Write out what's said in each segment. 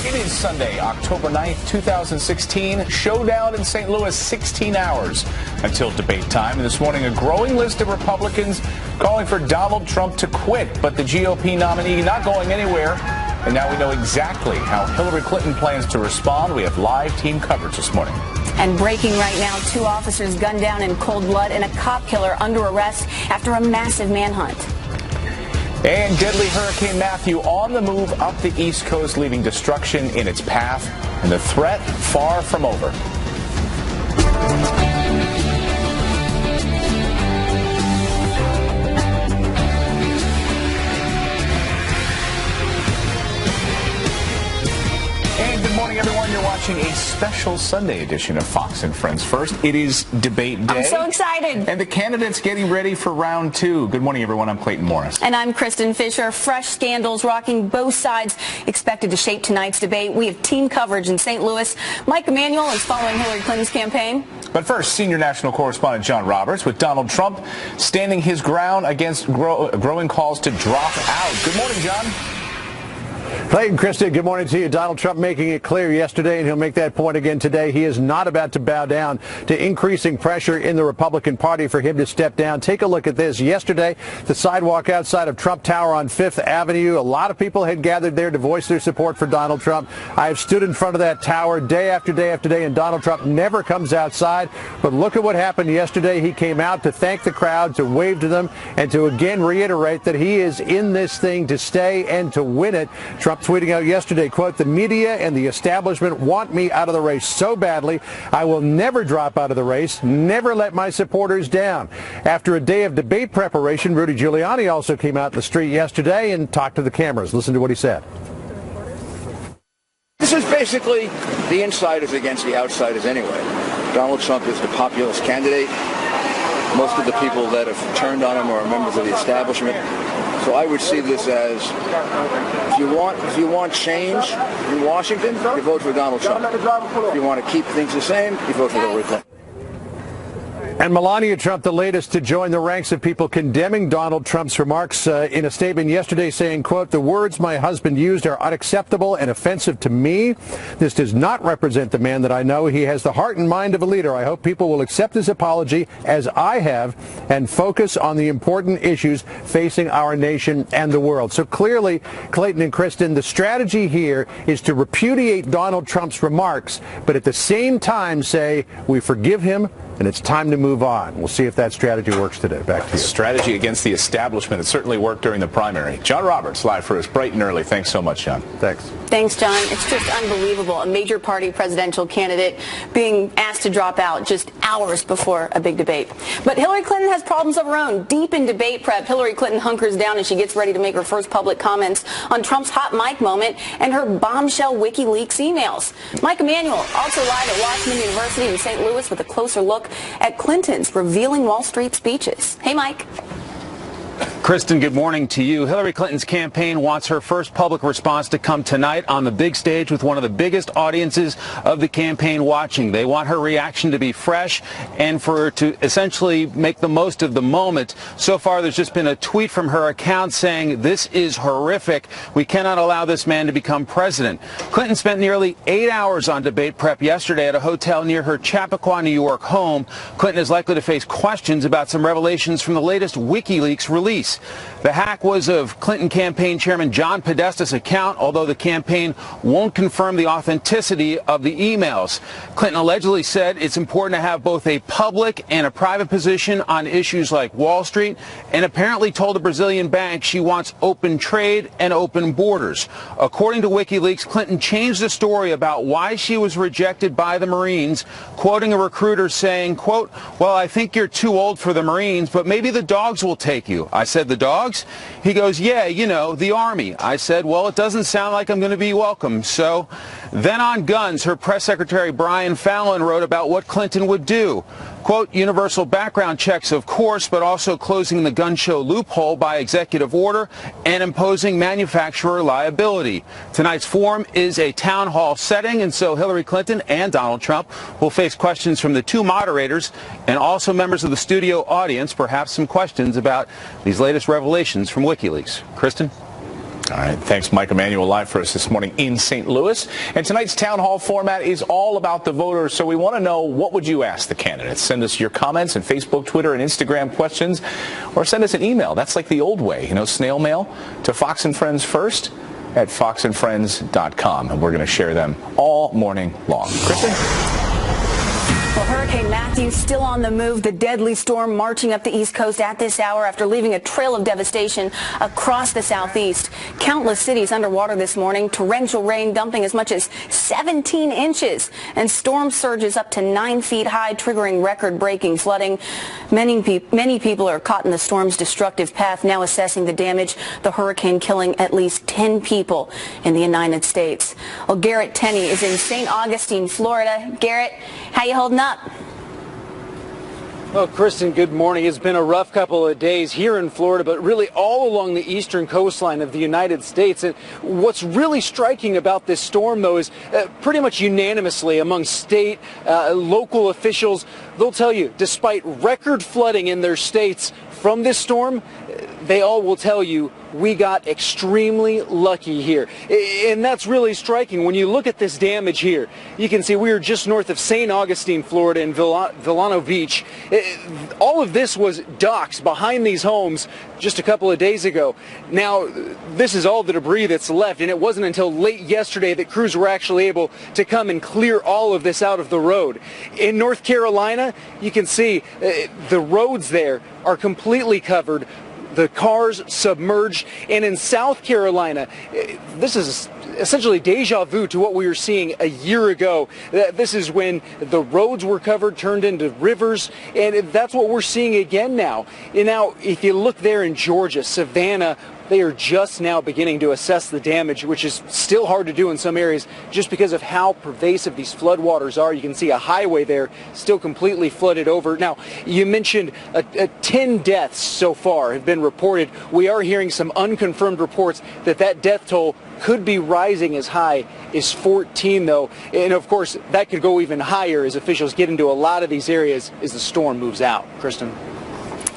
It is Sunday, October 9th, 2016. Showdown in St. Louis, 16 hours until debate time. And this morning, a growing list of Republicans calling for Donald Trump to quit. But the GOP nominee not going anywhere. And now we know exactly how Hillary Clinton plans to respond. We have live team coverage this morning. And breaking right now, 2 officers gunned down in cold blood and a cop killer under arrest after a massive manhunt. And deadly Hurricane Matthew on the move up the East Coast, leaving destruction in its path, and the threat far from over. Good morning, everyone. You're watching a special Sunday edition of Fox and Friends First. It is debate day. I'm so excited. And the candidates getting ready for round 2. Good morning, everyone. I'm Clayton Morris. And I'm Kristen Fisher. Fresh scandals rocking both sides expected to shape tonight's debate. We have team coverage in St. Louis. Mike Emanuel is following Hillary Clinton's campaign. But first, senior national correspondent John Roberts with Donald Trump standing his ground against growing calls to drop out. Good morning, John. Clayton, Kristen, good morning to you. Donald Trump making it clear yesterday, and he'll make that point again today, he is not about to bow down to increasing pressure in the Republican Party for him to step down. Take a look at this. Yesterday, the sidewalk outside of Trump Tower on 5th Avenue, a lot of people had gathered there to voice their support for Donald Trump. I have stood in front of that tower day after day after day, and Donald Trump never comes outside. But look at what happened yesterday. He came out to thank the crowd, to wave to them, and to again reiterate that he is in this thing to stay and to win it. Trump tweeting out yesterday, quote, "The media and the establishment want me out of the race so badly. I will never drop out of the race, never let my supporters down." After a day of debate preparation, Rudy Giuliani also came out in the street yesterday and talked to the cameras. Listen to what he said. This is basically the insiders against the outsiders anyway. Donald Trump is the populist candidate. Most of the people that have turned on him are members of the establishment. So I would see this as, if you want change in Washington, you vote for Donald Trump. If you want to keep things the same, you vote for Hillary Clinton. And Melania Trump, the latest to join the ranks of people condemning Donald Trump's remarks in a statement yesterday saying, quote, "The words my husband used are unacceptable and offensive to me. This does not represent the man that I know. He has the heart and mind of a leader. I hope people will accept his apology, as I have, and focus on the important issues facing our nation and the world." So clearly, Clayton and Kristen, the strategy here is to repudiate Donald Trump's remarks, but at the same time say, we forgive him, and it's time to move on. We'll see if that strategy works today. Back to you. Strategy against the establishment. It certainly worked during the primary. John Roberts, live for us, bright and early. Thanks so much, John. Thanks. Thanks, John. It's just unbelievable. A major party presidential candidate being asked to drop out just hours before a big debate. But Hillary Clinton has problems of her own. Deep in debate prep, Hillary Clinton hunkers down as she gets ready to make her first public comments on Trump's hot mic moment and her bombshell WikiLeaks emails. Mike Emanuel also live at Washington University in St. Louis with a closer look at Clinton's revealing Wall Street speeches. Hey, Mike. Kristen, good morning to you. Hillary Clinton's campaign wants her first public response to come tonight on the big stage with one of the biggest audiences of the campaign watching. They want her reaction to be fresh and for her to essentially make the most of the moment. So far, there's just been a tweet from her account saying, "This is horrific. We cannot allow this man to become president." Clinton spent nearly 8 hours on debate prep yesterday at a hotel near her Chappaqua, New York home. Clinton is likely to face questions about some revelations from the latest WikiLeaks release. The hack was of Clinton campaign chairman John Podesta's account, although the campaign won't confirm the authenticity of the emails. Clinton allegedly said it's important to have both a public and a private position on issues like Wall Street, and apparently told a Brazilian bank she wants open trade and open borders. According to WikiLeaks, Clinton changed the story about why she was rejected by the Marines, quoting a recruiter saying, quote, "Well, I think you're too old for the Marines, but maybe the dogs will take you." I said, "The dogs?" He goes, "Yeah, you know, the Army." I said, "Well, it doesn't sound like I'm going to be welcome." So then on guns, her press secretary Brian Fallon wrote about what Clinton would do. Quote, "Universal background checks, of course, but also closing the gun show loophole by executive order and imposing manufacturer liability." Tonight's forum is a town hall setting, and so Hillary Clinton and Donald Trump will face questions from the two moderators and also members of the studio audience, perhaps some questions about these latest revelations from WikiLeaks. Kristen? All right. Thanks, Mike Emanuel, live for us this morning in St. Louis. And tonight's town hall format is all about the voters. So we want to know, what would you ask the candidates? Send us your comments and Facebook, Twitter, and Instagram questions, or send us an email. That's like the old way, snail mail to Fox and Friends first at foxandfriends.com. And we're going to share them all morning long. Kristen? Well, Hurricane Matthew still on the move. The deadly storm marching up the East Coast at this hour after leaving a trail of devastation across the southeast. Countless cities underwater this morning. Torrential rain dumping as much as 17 inches. And storm surges up to 9 feet high, triggering record-breaking flooding. Many people are caught in the storm's destructive path, now assessing the damage. The hurricane killing at least 10 people in the United States. Well, Garrett Tenney is in St. Augustine, Florida. Garrett, how you holding up? Well, Kristen, good morning. It's been a rough couple of days here in Florida, but really all along the eastern coastline of the United States. And what's really striking about this storm, though, is pretty much unanimously among state, local officials, they'll tell you, despite record flooding in their states from this storm, they all will tell you, we got extremely lucky here. And that's really striking. When you look at this damage here, you can see we are just north of St. Augustine, Florida, in Villano Beach. All of this was docks behind these homes just a couple of days ago. Now, this is all the debris that's left, and it wasn't until late yesterday that crews were actually able to come and clear all of this out of the road. In North Carolina, you can see the roads there are completely covered. The cars submerged. And in South Carolina, this is essentially deja vu to what we were seeing a year ago. This is when the roads were covered, turned into rivers, and that's what we're seeing again now. And now, if you look there in Georgia, Savannah, they are just now beginning to assess the damage, which is still hard to do in some areas just because of how pervasive these floodwaters are. You can see a highway there still completely flooded over. Now, you mentioned 10 deaths so far have been reported. We are hearing some unconfirmed reports that death toll could be rising as high as 14, though. And, of course, that could go even higher as officials get into a lot of these areas as the storm moves out. Kristen?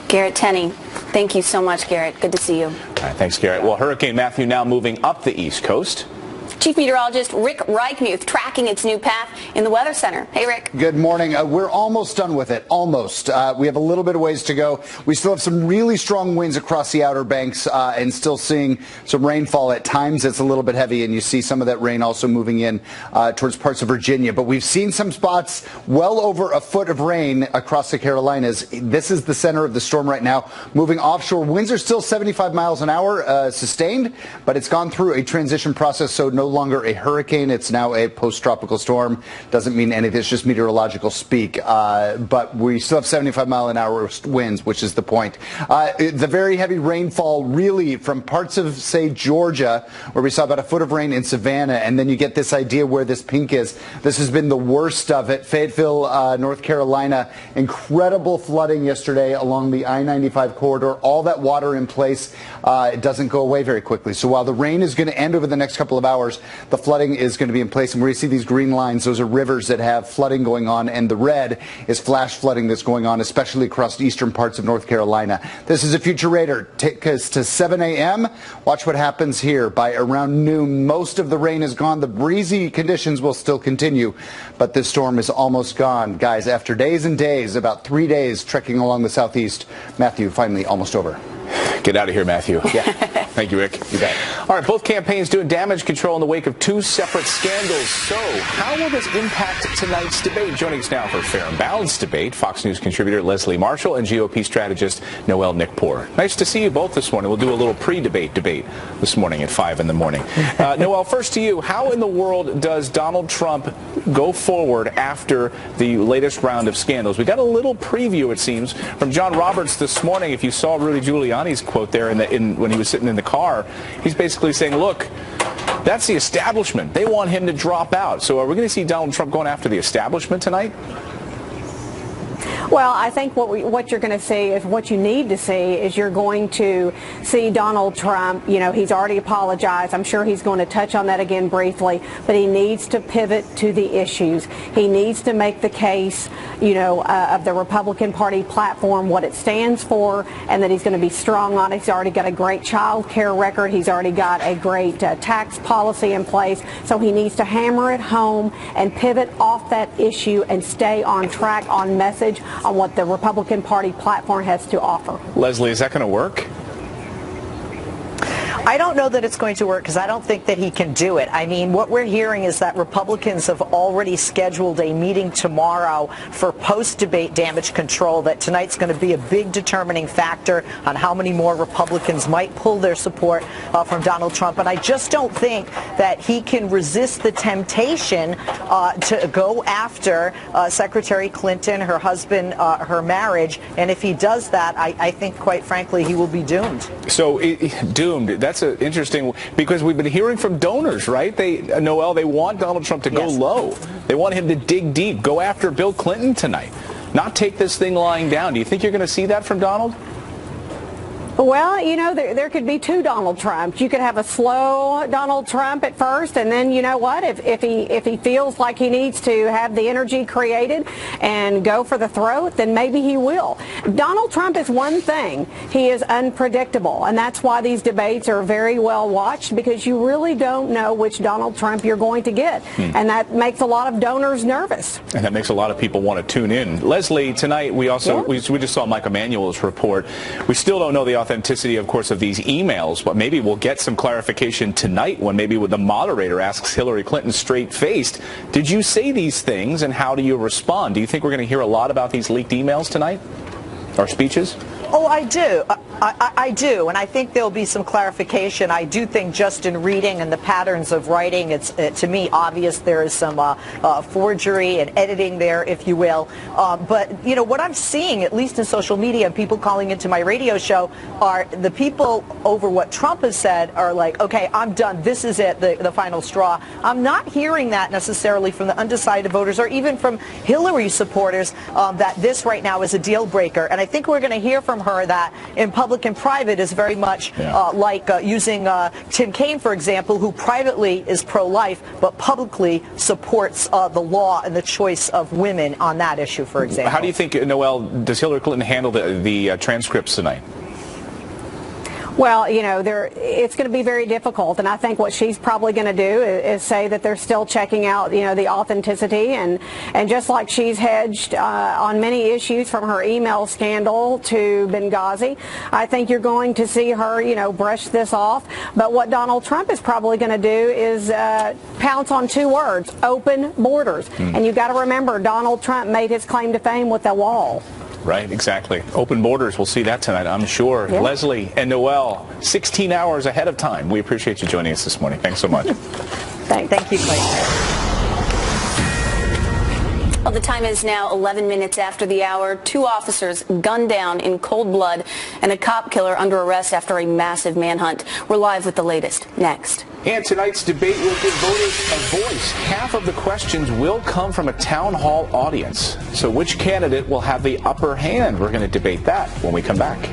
Garrett Tenney, thank you so much, Garrett. Good to see you. All right, thanks, Garrett. Well, Hurricane Matthew now moving up the East Coast. Chief Meteorologist Rick Reichmuth tracking its new path in the Weather Center. Hey, Rick. Good morning. We're almost done with it. Almost. We have a little bit of ways to go. We still have some really strong winds across the Outer Banks and still seeing some rainfall at times. It's a little bit heavy, and you see some of that rain also moving in towards parts of Virginia. But we've seen some spots well over a foot of rain across the Carolinas. This is the center of the storm right now. Moving offshore, winds are still 75 miles an hour sustained, but it's gone through a transition process, so no longer a hurricane. It's now a post-tropical storm. Doesn't mean anything. It's just meteorological speak. But we still have 75 mile an hour winds, which is the point. The very heavy rainfall really from parts of, say, Georgia, where we saw about a foot of rain in Savannah, and then you get this idea where this pink is. This has been the worst of it. Fayetteville, North Carolina, incredible flooding yesterday along the I-95 corridor. All that water in place. It doesn't go away very quickly. So while the rain is going to end over the next couple of hours, the flooding is going to be in place. And where you see these green lines, those are rivers that have flooding going on. And the red is flash flooding that's going on, especially across the eastern parts of North Carolina. This is a Future Radar. Take us to 7 a.m. Watch what happens here. By around noon, most of the rain is gone. The breezy conditions will still continue, but this storm is almost gone. Guys, after days and days, about 3 days trekking along the southeast, Matthew finally almost over. Get out of here, Matthew. Yeah. Thank you, Rick. You bet. All right, both campaigns doing damage control in the wake of two separate scandals. So how will this impact tonight's debate? Joining us now for a fair and balanced debate, Fox News contributor Leslie Marshall and GOP strategist Noel Nikpour. Nice to see you both this morning. We'll do a little pre-debate debate this morning at 5 in the morning. Noel, first to you. How in the world does Donald Trump go forward after the latest round of scandals? We got a little preview, it seems, from John Roberts this morning. If you saw Rudy Giuliani's quote there when he was sitting in the car, he's basically saying, look, that's the establishment. They want him to drop out. So are we going to see Donald Trump going after the establishment tonight? Well, I think what you're going to see is what you need to see is you're going to see Donald Trump. You know, he's already apologized. I'm sure he's going to touch on that again briefly, but he needs to pivot to the issues. He needs to make the case, you know, of the Republican Party platform, what it stands for, and that he's going to be strong on it. He's already got a great child care record. He's already got a great tax policy in place. So he needs to hammer it home and pivot off that issue and stay on track, on message, on what the Republican Party platform has to offer. Leslie, is that going to work? I don't know that it's going to work because I don't think that he can do it. I mean, what we're hearing is that Republicans have already scheduled a meeting tomorrow for post-debate damage control, that tonight's going to be a big determining factor on how many more Republicans might pull their support from Donald Trump. And I just don't think that he can resist the temptation to go after Secretary Clinton, her husband, her marriage. And if he does that, I think, quite frankly, he will be doomed. So, doomed. That's interesting, because we've been hearing from donors, right? Noel, they want Donald Trump to go low. They want him to dig deep, go after Bill Clinton tonight, not take this thing lying down. Do you think you're going to see that from Donald? Well, you know, there could be two Donald Trumps. You could have a slow Donald Trump at first, and then, you know what, if he feels like he needs to have the energy created and go for the throat, then maybe he will. Donald Trump is one thing. He is unpredictable, and that's why these debates are very well watched, because you really don't know which Donald Trump you're going to get, and that makes a lot of donors nervous. And that makes a lot of people want to tune in. Leslie, tonight we also we just saw Mike Emanuel's report. We still don't know the authenticity, of course, of these emails, but maybe we'll get some clarification tonight when maybe the moderator asks Hillary Clinton straight-faced, did you say these things, and how do you respond? Do you think we're going to hear a lot about these leaked emails tonight, or speeches? Oh, I do. I do, and I think there'll be some clarification. I do think just in reading and the patterns of writing, it's to me obvious there is some forgery and editing there, if you will. But, you know, what I'm seeing, at least in social media, and people calling into my radio show, are the people over what Trump has said are like, okay, I'm done. This is it, the final straw. I'm not hearing that necessarily from the undecided voters or even from Hillary supporters, that this right now is a deal breaker. And I think we're going to hear from her that in public and private is very much like using Tim Kaine, for example, who privately is pro-life but publicly supports the law and the choice of women on that issue, for example. How do you think, Noel, does Hillary Clinton handle the transcripts tonight? Well, you know, it's going to be very difficult, and I think what she's probably going to do is say that they're still checking out, you know, the authenticity, and just like she's hedged on many issues from her email scandal to Benghazi, I think you're going to see her, you know, brush this off. But what Donald Trump is probably going to do is pounce on two words: open borders. And you've got to remember, Donald Trump made his claim to fame with the wall. Right, exactly. Open borders. We'll see that tonight, I'm sure. Yeah. Leslie and Noel, 16 hours ahead of time. We appreciate you joining us this morning. Thanks so much. Thank you, Clayton. Well, the time is now 11 minutes after the hour. 2 officers gunned down in cold blood and a cop killer under arrest after a massive manhunt. We're live with the latest. Next. And tonight's debate will give voters a voice. Half of the questions will come from a town hall audience. So which candidate will have the upper hand? We're going to debate that when we come back.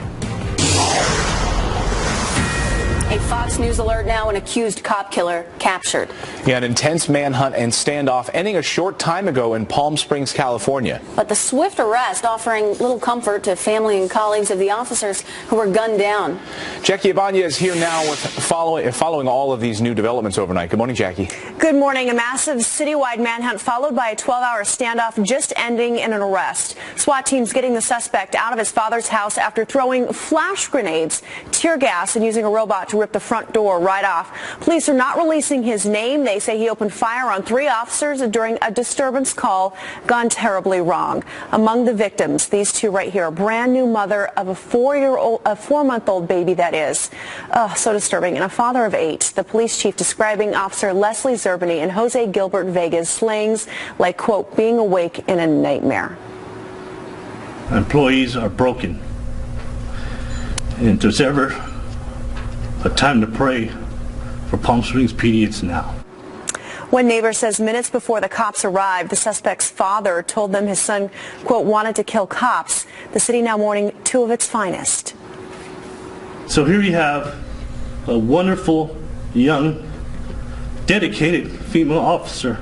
A Fox News alert now, an accused cop killer captured. Yeah, an intense manhunt and standoff ending a short time ago in Palm Springs, California. But the swift arrest offering little comfort to family and colleagues of the officers who were gunned down. Jackie Abanya is here now with following all of these new developments overnight. Good morning, Jackie. Good morning. A massive citywide manhunt followed by a 12-hour standoff just ending in an arrest. SWAT teams getting the suspect out of his father's house after throwing flash grenades, tear gas, and using a robot to rip the front door right off. Police are not releasing his name. They say he opened fire on 3 officers during a disturbance call gone terribly wrong. Among the victims, these 2 right here, a brand new mother of a 4-month-old baby, that is. So disturbing. And a father of 8. The police chief describing Officer Leslie Zerbany and Jose Gilbert Vega's slayings like, quote, being awake in a nightmare. Employees are broken. And if there's ever a time to pray for Palm Springs PD, it's now. One neighbor says minutes before the cops arrived, the suspect's father told them his son, quote, wanted to kill cops. The city now mourning two of its finest. So here you have a wonderful, young, dedicated female officer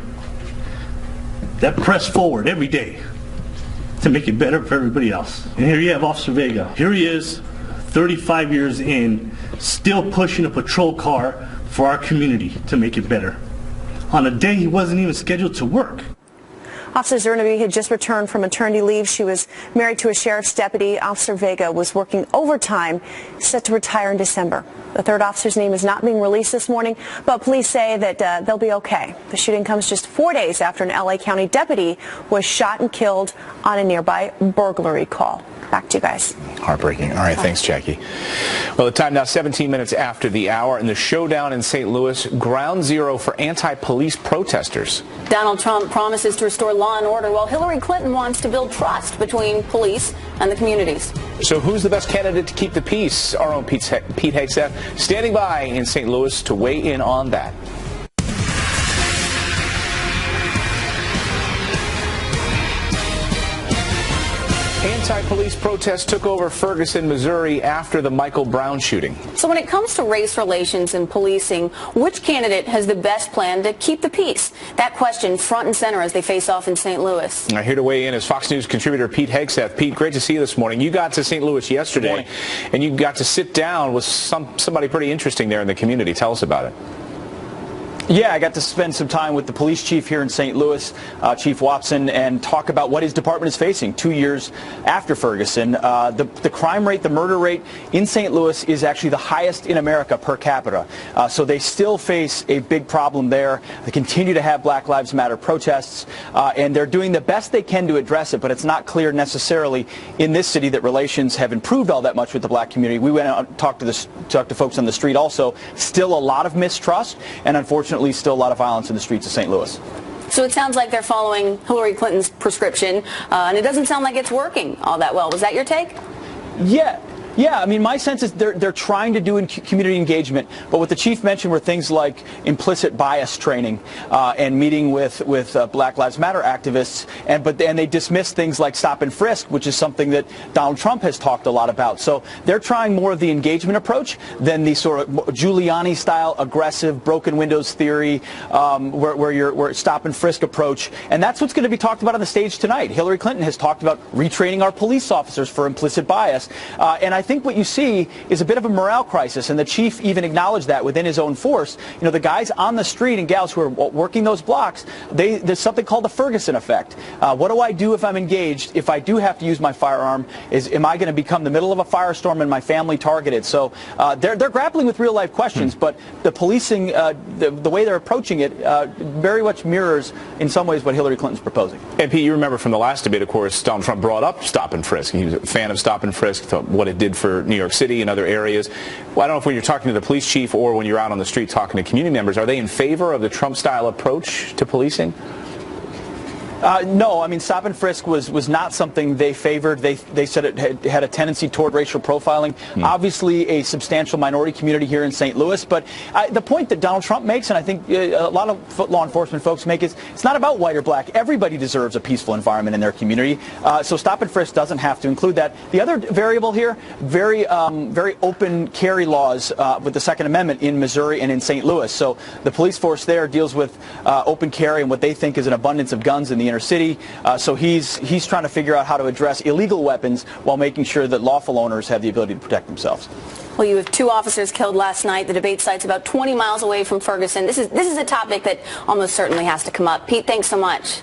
that pressed forward every day to make it better for everybody else. And here you have Officer Vega. Here he is, 35 years in, still pushing a patrol car for our community to make it better, on a day he wasn't even scheduled to work. Officer Zernaby had just returned from maternity leave. She was married to a sheriff's deputy. Officer Vega was working overtime, set to retire in December. The third officer's name is not being released this morning, but police say that they'll be okay. The shooting comes just 4 days after an L.A. County deputy was shot and killed on a nearby burglary call. Back to you guys. Heartbreaking. All right, thanks, Jackie. Well, the time now 17 minutes after the hour, and the showdown in St. Louis, ground zero for anti-police protesters. Donald Trump promises to restore law and order, while Hillary Clinton wants to build trust between police and the communities. So who's the best candidate to keep the peace? Our own Pete Hegseth standing by in St. Louis to weigh in on that. Anti-police protests took over Ferguson, Missouri after the Michael Brown shooting. So when it comes to race relations and policing, which candidate has the best plan to keep the peace? That question front and center as they face off in St. Louis. Now, here to weigh in is Fox News contributor Pete Hegseth. Pete, great to see you this morning. You got to St. Louis yesterday, and you got to sit down with somebody pretty interesting there in the community. Tell us about it. Yeah, I got to spend some time with the police chief here in St. Louis, Chief Watson, and talk about what his department is facing 2 years after Ferguson. The crime rate, the murder rate in St. Louis is actually the highest in America per capita. So they still face a big problem there. They continue to have Black Lives Matter protests, and they're doing the best they can to address it, but it's not clear necessarily in this city that relations have improved all that much with the black community. We went out and talked to folks on the street also. Still a lot of mistrust, and unfortunately still a lot of violence in the streets of St. Louis. So it sounds like they're following Hillary Clinton's prescription, and it doesn't sound like it's working all that well. Was that your take? Yeah, I mean, my sense is they're trying to do community engagement, but what the chief mentioned were things like implicit bias training and meeting with Black Lives Matter activists, and they dismiss things like stop and frisk, which is something that Donald Trump has talked a lot about. So they're trying more of the engagement approach than the sort of Giuliani-style aggressive broken windows theory, where stop and frisk approach, and that's what's going to be talked about on the stage tonight. Hillary Clinton has talked about retraining our police officers for implicit bias, and I think what you see is a bit of a morale crisis, and the chief even acknowledged that within his own force. You know, the guys on the street and gals who are working those blocks, there's something called the Ferguson effect. What do I do if I'm engaged? If I do have to use my firearm, am I going to become the middle of a firestorm and my family targeted? So they're grappling with real life questions, but the policing, the way they're approaching it, very much mirrors in some ways what Hillary Clinton's proposing. And Pete, you remember from the last debate, of course, Donald Trump brought up stop and frisk. He was a fan of stop and frisk, thought what it did for New York City and other areas. Well, I don't know if when you're talking to the police chief or when you're out on the street talking to community members, are they in favor of the Trump-style approach to policing? No, I mean, stop and frisk was not something they favored. They said it had a tendency toward racial profiling. Obviously, a substantial minority community here in St. Louis. But the point that Donald Trump makes, and I think a lot of law enforcement folks make, is it's not about white or black. Everybody deserves a peaceful environment in their community. So stop and frisk doesn't have to include that. The other variable here, very open carry laws with the Second Amendment in Missouri and in St. Louis. So the police force there deals with open carry and what they think is an abundance of guns in the inner city. So he's trying to figure out how to address illegal weapons while making sure that lawful owners have the ability to protect themselves. Well, you have 2 officers killed last night. The debate site's about 20 miles away from Ferguson. This is a topic that almost certainly has to come up. Pete, thanks so much.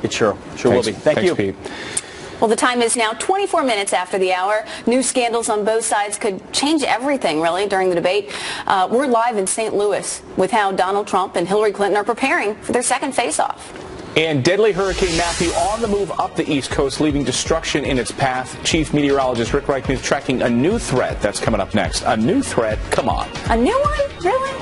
It sure will be. Thank you. Pete. Well, the time is now 24 minutes after the hour. New scandals on both sides could change everything, really, during the debate. We're live in St. Louis with how Donald Trump and Hillary Clinton are preparing for their second face-off. And deadly Hurricane Matthew on the move up the East Coast, leaving destruction in its path. Chief Meteorologist Rick Reichman is tracking a new threat. That's coming up next. A new threat? Come on. A new one? Really?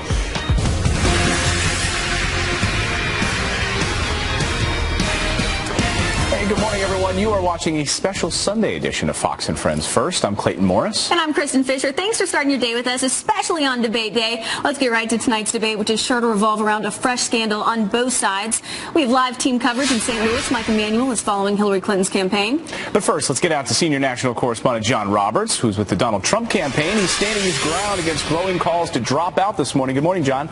Hey, good morning, everyone. everyone. You are watching a special Sunday edition of Fox and Friends First. I'm Clayton Morris. And I'm Kristen Fisher. Thanks for starting your day with us, especially on debate day. Let's get right to tonight's debate, which is sure to revolve around a fresh scandal on both sides. We have live team coverage in St. Louis. Mike Emanuel is following Hillary Clinton's campaign. But first, let's get out to senior national correspondent John Roberts, who's with the Donald Trump campaign. He's standing his ground against growing calls to drop out this morning. Good morning, John.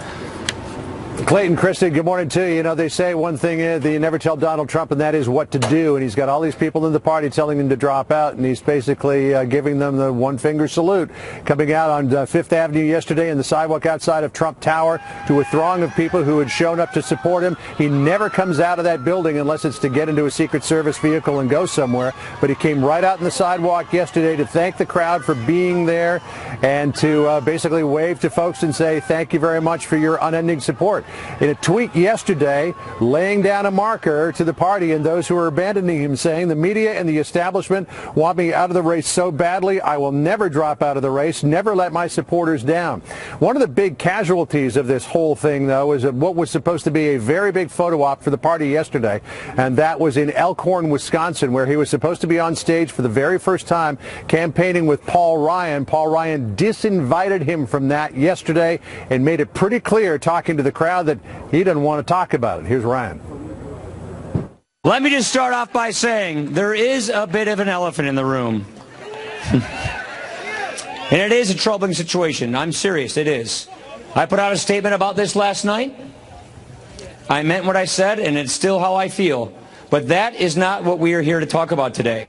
Clayton, Kristen, good morning to you. You know, they say one thing is that you never tell Donald Trump, and that is what to do. And he's got all these people in the party telling him to drop out, and he's basically giving them the one-finger salute. Coming out on Fifth Avenue yesterday in the sidewalk outside of Trump Tower to a throng of people who had shown up to support him. He never comes out of that building unless it's to get into a Secret Service vehicle and go somewhere. But he came right out in the sidewalk yesterday to thank the crowd for being there and to basically wave to folks and say thank you very much for your unending support. In a tweet yesterday, laying down a marker to the party and those who are abandoning him, saying the media and the establishment want me out of the race so badly, I will never drop out of the race, never let my supporters down. One of the big casualties of this whole thing, though, is what was supposed to be a very big photo op for the party yesterday, and that was in Elkhorn, Wisconsin, where he was supposed to be on stage for the very first time campaigning with Paul Ryan. Paul Ryan disinvited him from that yesterday and made it pretty clear, talking to the crowd, that he doesn't want to talk about it. Here's Ryan. Let me just start off by saying there is a bit of an elephant in the room. And it is a troubling situation. I'm serious, it is. I put out a statement about this last night. I meant what I said, and it's still how I feel. But that is not what we are here to talk about today.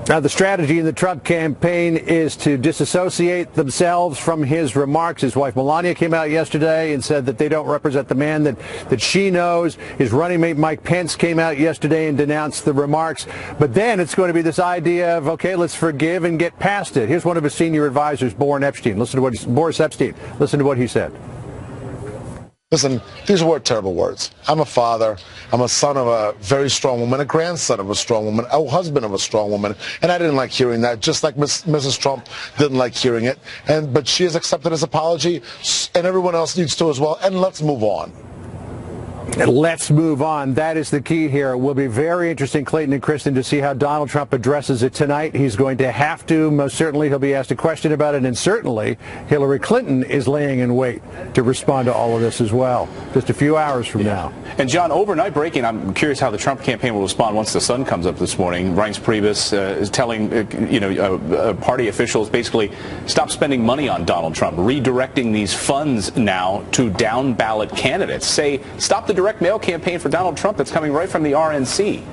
Now, the strategy in the Trump campaign is to disassociate themselves from his remarks. His wife Melania came out yesterday and said that they don't represent the man that she knows. His running mate Mike Pence came out yesterday and denounced the remarks. But then it's going to be this idea of, okay, let's forgive and get past it. Here's one of his senior advisors, Boris Epstein. Boris Epstein. Listen to what he said. Listen, these were terrible words. I'm a father. I'm a son of a very strong woman, a grandson of a strong woman, a husband of a strong woman, and I didn't like hearing that, just like Mrs. Trump didn't like hearing it. But she has accepted his apology, and everyone else needs to as well, and let's move on. Let's move on. That is the key here. It will be very interesting, Clayton and Kristen, to see how Donald Trump addresses it tonight. He's going to have to. Most certainly he'll be asked a question about it, and certainly Hillary Clinton is laying in wait to respond to all of this as well, just a few hours from now. And John, overnight breaking, I'm curious how the Trump campaign will respond once the sun comes up this morning. Reince Priebus is telling party officials basically stop spending money on Donald Trump, redirecting these funds now to down ballot candidates. Say stop the direct mail campaign for Donald Trump that's coming right from the RNC.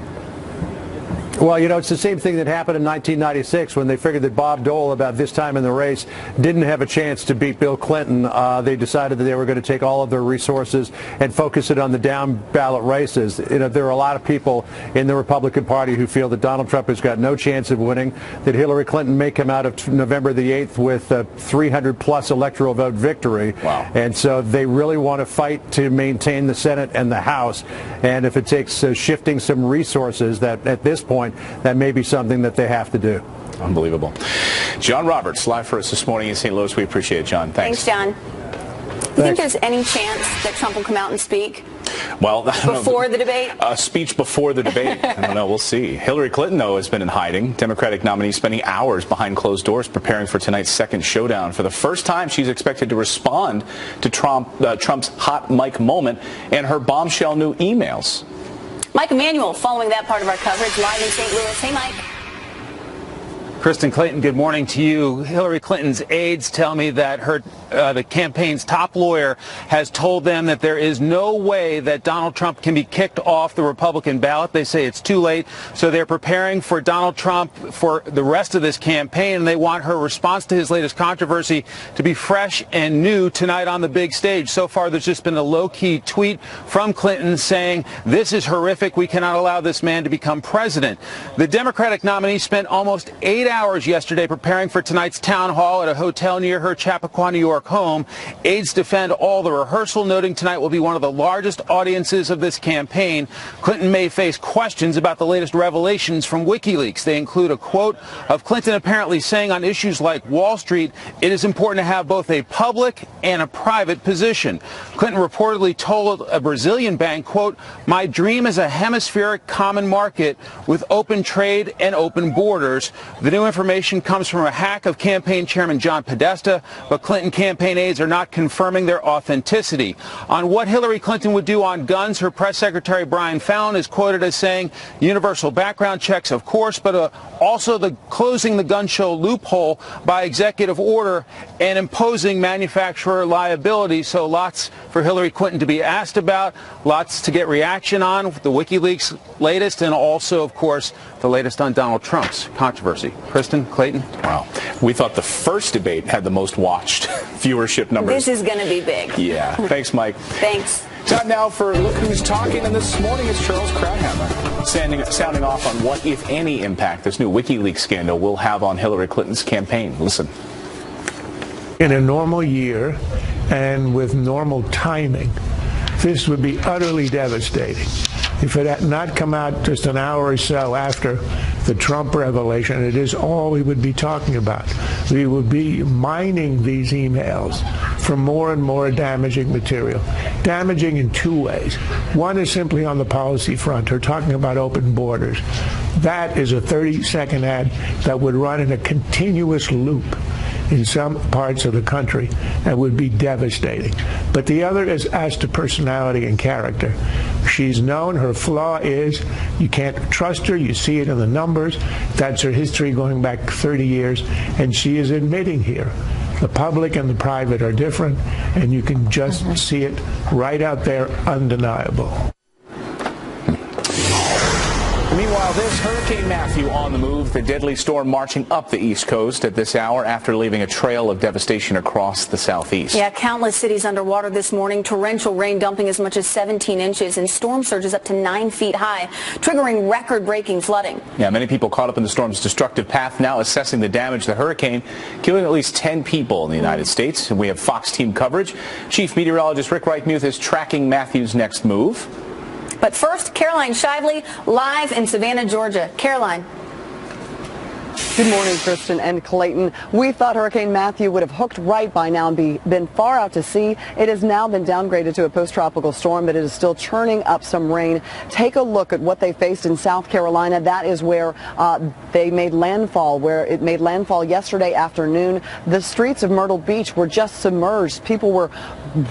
Well, you know, it's the same thing that happened in 1996 when they figured that Bob Dole, about this time in the race, didn't have a chance to beat Bill Clinton. They decided that they were going to take all of their resources and focus it on the down ballot races. You know, there are a lot of people in the Republican Party who feel that Donald Trump has got no chance of winning, that Hillary Clinton may come out of November the 8th with a 300-plus electoral vote victory. Wow. And so they really want to fight to maintain the Senate and the House. And if it takes shifting some resources, that at this point, that may be something that they have to do. Unbelievable. John Roberts, live for us this morning in St. Louis. We appreciate it, John. Thanks. Thanks, John. Do you think there's any chance that Trump will come out and speak? Well, before the debate? A speech before the debate. I don't know. We'll see. Hillary Clinton, though, has been in hiding. Democratic nominee spending hours behind closed doors preparing for tonight's second showdown. For the first time, she's expected to respond to Trump's hot mic moment and her bombshell new emails. Mike Emanuel following that part of our coverage live in St. Louis. Hey, Mike. Kristen Clayton, good morning to you. Hillary Clinton's aides tell me that the campaign's top lawyer has told them that there is no way that Donald Trump can be kicked off the Republican ballot. They say it's too late, so they're preparing for Donald Trump for the rest of this campaign, and they want her response to his latest controversy to be fresh and new tonight on the big stage. So far, there's just been a low-key tweet from Clinton saying, "This is horrific. We cannot allow this man to become president." The Democratic nominee spent almost 8 hours yesterday preparing for tonight's town hall at a hotel near her Chappaqua, New York home. Aides defend all the rehearsal, noting tonight will be one of the largest audiences of this campaign. Clinton may face questions about the latest revelations from WikiLeaks. They include a quote of Clinton apparently saying on issues like Wall Street, it is important to have both a public and a private position. Clinton reportedly told a Brazilian bank, quote, "My dream is a hemispheric common market with open trade and open borders." The new information comes from a hack of campaign chairman John Podesta, but Clinton campaign aides are not confirming their authenticity. On what Hillary Clinton would do on guns, her press secretary Brian Fallon is quoted as saying, universal background checks, of course, but also the closing the gun show loophole by executive order and imposing manufacturer liability. So lots for Hillary Clinton to be asked about, lots to get reaction on, the WikiLeaks latest, and also, of course, the latest on Donald Trump's controversy. Kristen, Clayton? Wow. We thought the first debate had the most watched viewership numbers. This is going to be big. Yeah. Thanks, Mike. Thanks. Time now for Look Who's Talking, and this morning it's Charles Krauthammer sounding off on what, if any, impact this new WikiLeaks scandal will have on Hillary Clinton's campaign. Listen. In a normal year and with normal timing, this would be utterly devastating. If it had not come out just an hour or so after the Trump revelation, it is all we would be talking about. We would be mining these emails for more and more damaging material. Damaging in two ways. One is simply on the policy front. Her talking about open borders. That is a 30-second ad that would run in a continuous loop in some parts of the country and would be devastating. But the other is as to personality and character. She's known, her flaw is you can't trust her, you see it in the numbers. That's her history going back 30 years, and she is admitting here the public and the private are different, and you can just see it right out there, undeniable. Meanwhile, this Hurricane Matthew on the move, the deadly storm marching up the East Coast at this hour after leaving a trail of devastation across the southeast. Yeah, countless cities underwater this morning. Torrential rain dumping as much as 17 inches and storm surges up to 9 feet high, triggering record-breaking flooding. Yeah, many people caught up in the storm's destructive path now assessing the damage the hurricane, killing at least 10 people in the United States. And we have Fox team coverage. Chief Meteorologist Rick Reichmuth is tracking Matthew's next move. But first, Caroline Shively, live in Savannah, Georgia. Caroline. Good morning, Kristen and Clayton. We thought Hurricane Matthew would have hooked right by now and been far out to sea. It has now been downgraded to a post-tropical storm, but it is still churning up some rain. Take a look at what they faced in South Carolina. That is where they made landfall, where it made landfall yesterday afternoon. The streets of Myrtle Beach were just submerged. People were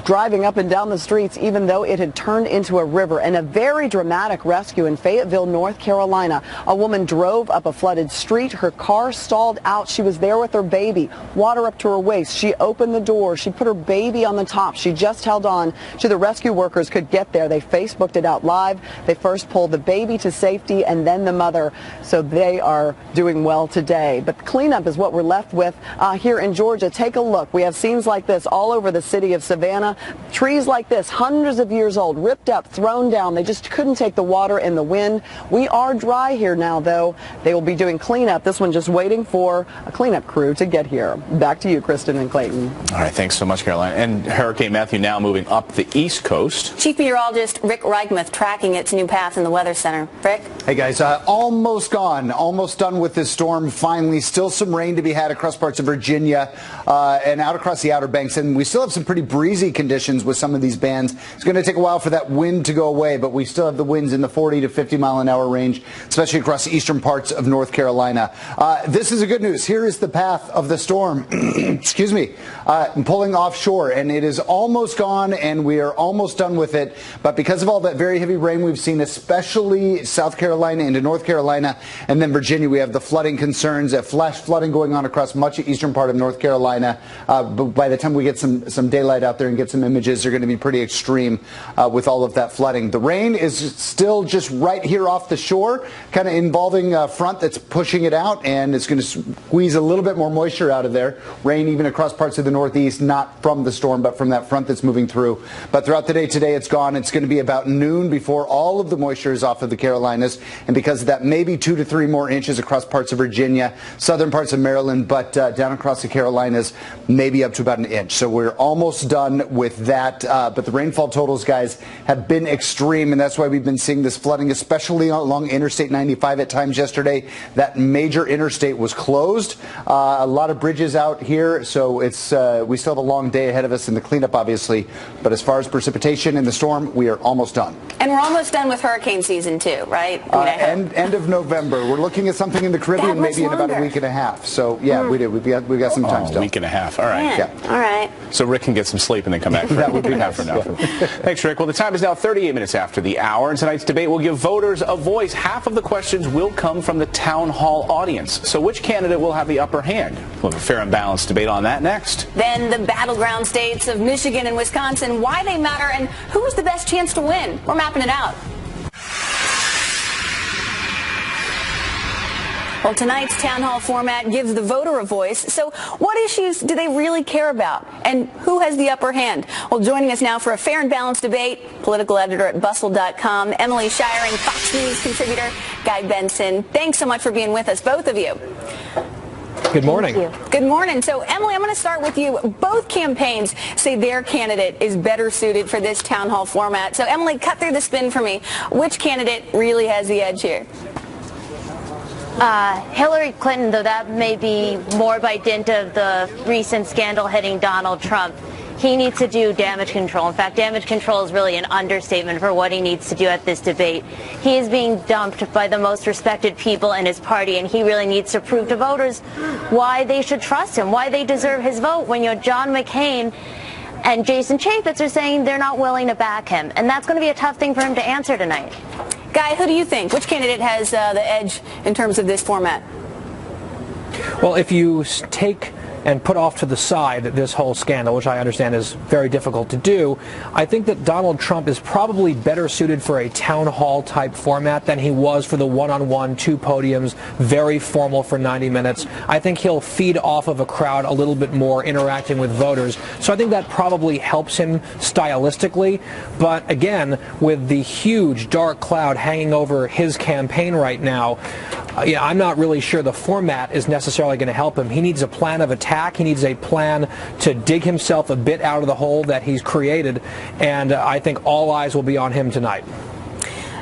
driving up and down the streets even though it had turned into a river. And a very dramatic rescue in Fayetteville, North Carolina. A woman drove up a flooded street. Her car stalled out. She was there with her baby, water up to her waist. She opened the door. She put her baby on the top. She just held on to the rescue workers could get there. They Facebooked it out live. They first pulled the baby to safety and then the mother. So they are doing well today. But cleanup is what we're left with here in Georgia. Take a look. We have scenes like this all over the city of Savannah. Trees like this, hundreds of years old, ripped up, thrown down. They just couldn't take the water and the wind. We are dry here now, though. They will be doing cleanup. This one just waiting for a cleanup crew to get here. Back to you, Kristen and Clayton. All right, thanks so much, Caroline. And Hurricane Matthew now moving up the East Coast. Chief Meteorologist Rick Reichmuth tracking its new path in the Weather Center. Rick? Hey, guys, almost gone, almost done with this storm. Finally, still some rain to be had across parts of Virginia and out across the Outer Banks. And we still have some pretty breezy conditions with some of these bands. It's going to take a while for that wind to go away, but we still have the winds in the 40 to 50 mile an hour range, especially across the eastern parts of North Carolina. This is the good news. Here is the path of the storm. Excuse me. Pulling offshore, and it is almost gone, and we are almost done with it. But because of all that very heavy rain we've seen, especially South Carolina into North Carolina and then Virginia, we have the flooding concerns, flash flooding going on across much of the eastern part of North Carolina. But by the time we get some daylight out there and get some images, they're going to be pretty extreme with all of that flooding. The rain is still just right here off the shore, kind of involving a front that's pushing it out, and and it's going to squeeze a little bit more moisture out of there. Rain even across parts of the Northeast, not from the storm, but from that front that's moving through. But throughout the day today, it's gone. It's going to be about noon before all of the moisture is off of the Carolinas, and because of that, maybe 2 to 3 more inches across parts of Virginia, southern parts of Maryland, but down across the Carolinas, maybe up to about an inch. So we're almost done with that. But the rainfall totals, guys, have been extreme, and that's why we've been seeing this flooding, especially along Interstate 95 at times yesterday. That major interstate was closed. A lot of bridges out here, so it's we still have a long day ahead of us in the cleanup, obviously. But as far as precipitation in the storm, we are almost done. And we're almost done with hurricane season too, right? End of November. We're looking at something in the Caribbean maybe in about a week and a half. So yeah, we do. We've got some time still. A week and a half. All right. Yeah. All right. So Rick can get some sleep and then come back. That would be nice. For now. Thanks, Rick. Well, the time is now 38 minutes after the hour, and tonight's debate will give voters a voice. Half of the questions will come from the town hall audience. So which candidate will have the upper hand? We'll have a fair and balanced debate on that next. Then the battleground states of Michigan and Wisconsin, why they matter, and who has the best chance to win. We're mapping it out. Well, tonight's town hall format gives the voter a voice. So what issues do they really care about? And who has the upper hand? Well, joining us now for a fair and balanced debate, political editor at Bustle.com, Emily Shiring, Fox News contributor, Guy Benson. Thanks so much for being with us, both of you. Good morning. Good morning. So, Emily, I'm going to start with you. Both campaigns say their candidate is better suited for this town hall format. So, Emily, cut through the spin for me. Which candidate really has the edge here? Hillary Clinton, though that may be more by dint of the recent scandal hitting Donald Trump. He needs to do damage control. In fact, damage control is really an understatement for what he needs to do at this debate. He is being dumped by the most respected people in his party, and he really needs to prove to voters why they should trust him, why they deserve his vote, when John McCain and Jason Chaffetz are saying they're not willing to back him. And that's going to be a tough thing for him to answer tonight. Guy, who do you think? Which candidate has the edge in terms of this format? Well, if you take and put off to the side this whole scandal, which I understand is very difficult to do, I think that Donald Trump is probably better suited for a town hall type format than he was for the one-on-one, 2 podiums, very formal for 90 minutes. I think he'll feed off of a crowd a little bit more, interacting with voters. So I think that probably helps him stylistically. But again, with the huge dark cloud hanging over his campaign right now, I'm not really sure the format is necessarily going to help him. He needs a plan of attack. He needs a plan to dig himself a bit out of the hole that he's created, and I think all eyes will be on him tonight.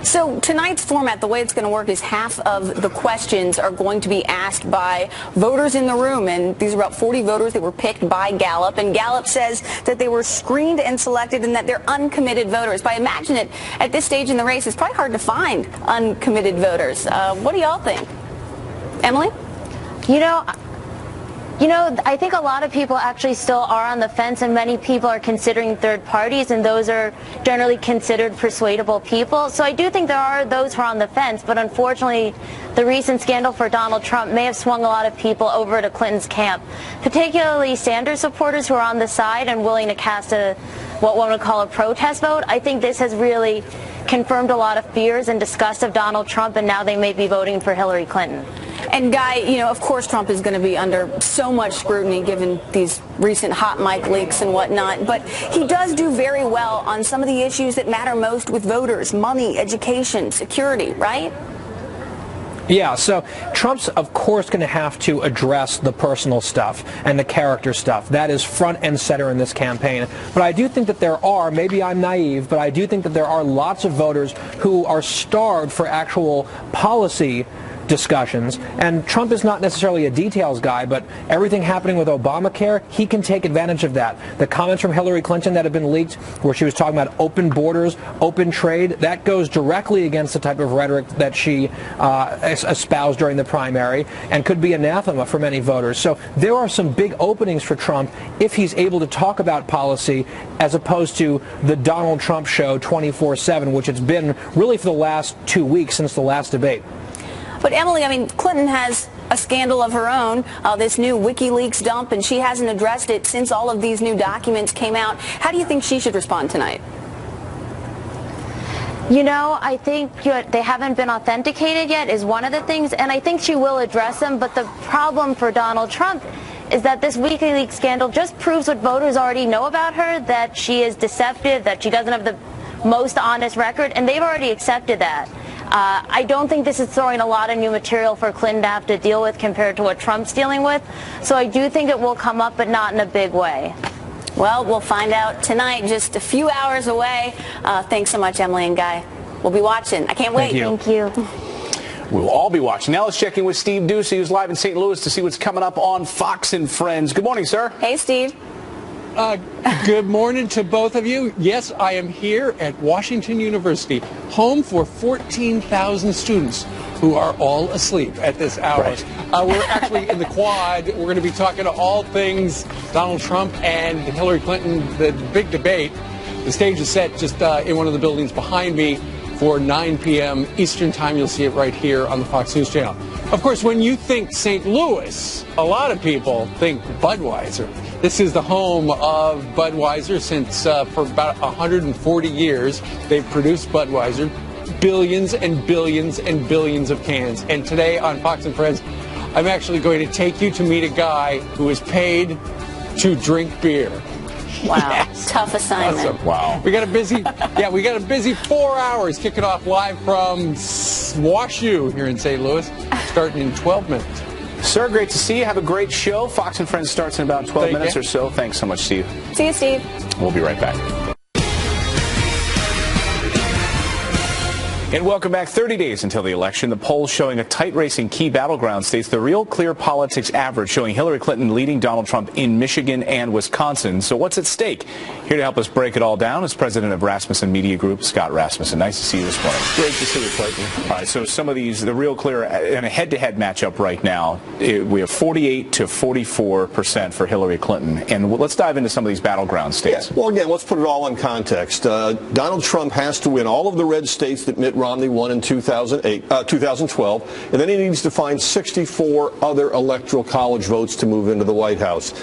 So tonight's format, the way it's going to work is half of the questions are going to be asked by voters in the room, and these are about 40 voters that were picked by Gallup, and Gallup says that they were screened and selected and that they're uncommitted voters. But I imagine it at this stage in the race, it's probably hard to find uncommitted voters. What do y'all think? Emily? I think a lot of people actually still are on the fence, and many people are considering third parties, and those are generally considered persuadable people. So I do think there are those who are on the fence, but unfortunately the recent scandal for Donald Trump may have swung a lot of people over to Clinton's camp, particularly Sanders supporters who are on the side and willing to cast what one would call a protest vote. I think this has really confirmed a lot of fears and disgust of Donald Trump, and now they may be voting for Hillary Clinton. And Guy, of course Trump is going to be under so much scrutiny given these recent hot mic leaks and whatnot, but he does do very well on some of the issues that matter most with voters: money, education, security, right? Yeah, so Trump's, of course, going to have to address the personal stuff and the character stuff. That is front and center in this campaign. But I do think that there are, maybe I'm naive, but I do think that there are lots of voters who are starved for actual policy discussions, and Trump is not necessarily a details guy, but everything happening with Obamacare, he can take advantage of that. The comments from Hillary Clinton that have been leaked, where she was talking about open borders, open trade, that goes directly against the type of rhetoric that she espoused during the primary, and could be anathema for many voters. So there are some big openings for Trump if he's able to talk about policy, as opposed to the Donald Trump show 24/7, which it's been really for the last 2 weeks since the last debate. But Emily, Clinton has a scandal of her own, this new WikiLeaks dump, and she hasn't addressed it since all of these new documents came out. How do you think she should respond tonight? You know, I think they haven't been authenticated yet is one of the things, and I think she will address them, but the problem for Donald Trump is that this WikiLeaks scandal just proves what voters already know about her, that she is deceptive, that she doesn't have the most honest record, and they've already accepted that. I don't think this is throwing a lot of new material for Clinton to have to deal with compared to what Trump's dealing with, so I do think it will come up, but not in a big way. Well, we'll find out tonight, just a few hours away. Thanks so much, Emily and Guy. We'll be watching. I can't wait. Thank you. We'll all be watching. Now let's check in with Steve Doocy, who's live in St. Louis to see what's coming up on Fox and Friends. Good morning, sir. Hey, Steve. Good morning to both of you. Yes, I am here at Washington University, home for 14,000 students who are all asleep at this hour. Right. We're actually in the quad. We're going to be talking to all things Donald Trump and Hillary Clinton, the big debate. The stage is set just in one of the buildings behind me for 9 p.m. Eastern Time. You'll see it right here on the Fox News Channel. Of course, when you think St. Louis, a lot of people think Budweiser. This is the home of Budweiser since for about 140 years. They've produced Budweiser, billions and billions and billions of cans. And today on Fox and Friends, I'm actually going to take you to meet a guy who is paid to drink beer. Wow, Yes. tough assignment. Awesome. Wow. We got a busy 4 hours kicking off live from WashU here in St. Louis, starting in 12 minutes. Sir, great to see you. Have a great show. Fox and Friends starts in about 12 minutes or so. Thanks so much, Steve. See you, Steve. We'll be right back. And welcome back. 30 days until the election. The polls showing a tight race in key battleground states. The Real Clear Politics average showing Hillary Clinton leading Donald Trump in Michigan and Wisconsin. So what's at stake? Here to help us break it all down is president of Rasmussen Media Group, Scott Rasmussen. Nice to see you this morning. Great to see you, Clayton. All right, so some of these, the Real Clear, in a head-to-head matchup right now, we have 48 to 44% for Hillary Clinton. And let's dive into some of these battleground states. Yeah. Well, again, let's put it all in context. Donald Trump has to win all of the red states that Mitt Romney won in 2012, and then he needs to find 64 other electoral college votes to move into the White House.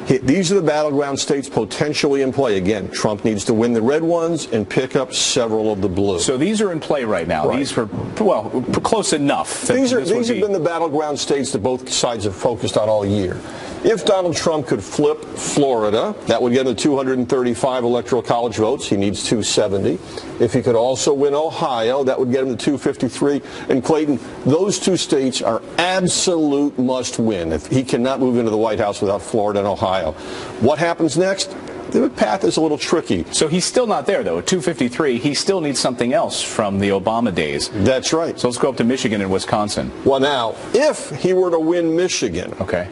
These are the battleground states potentially in play. Again, Trump needs to win the red ones and pick up several of the blue. So these are in play right now. Right. These are, well, close enough. These have been the battleground states that both sides have focused on all year. If Donald Trump could flip Florida, that would get him to 235 electoral college votes. He needs 270. If he could also win Ohio, that would get him to 253. And Clayton, those two states are absolute must win. If he cannot move into the White House without Florida and Ohio. What happens next? The path is a little tricky. So he's still not there, though. At 253, he still needs something else from the Obama days. That's right. So let's go up to Michigan and Wisconsin. Well, now, if he were to win Michigan, okay,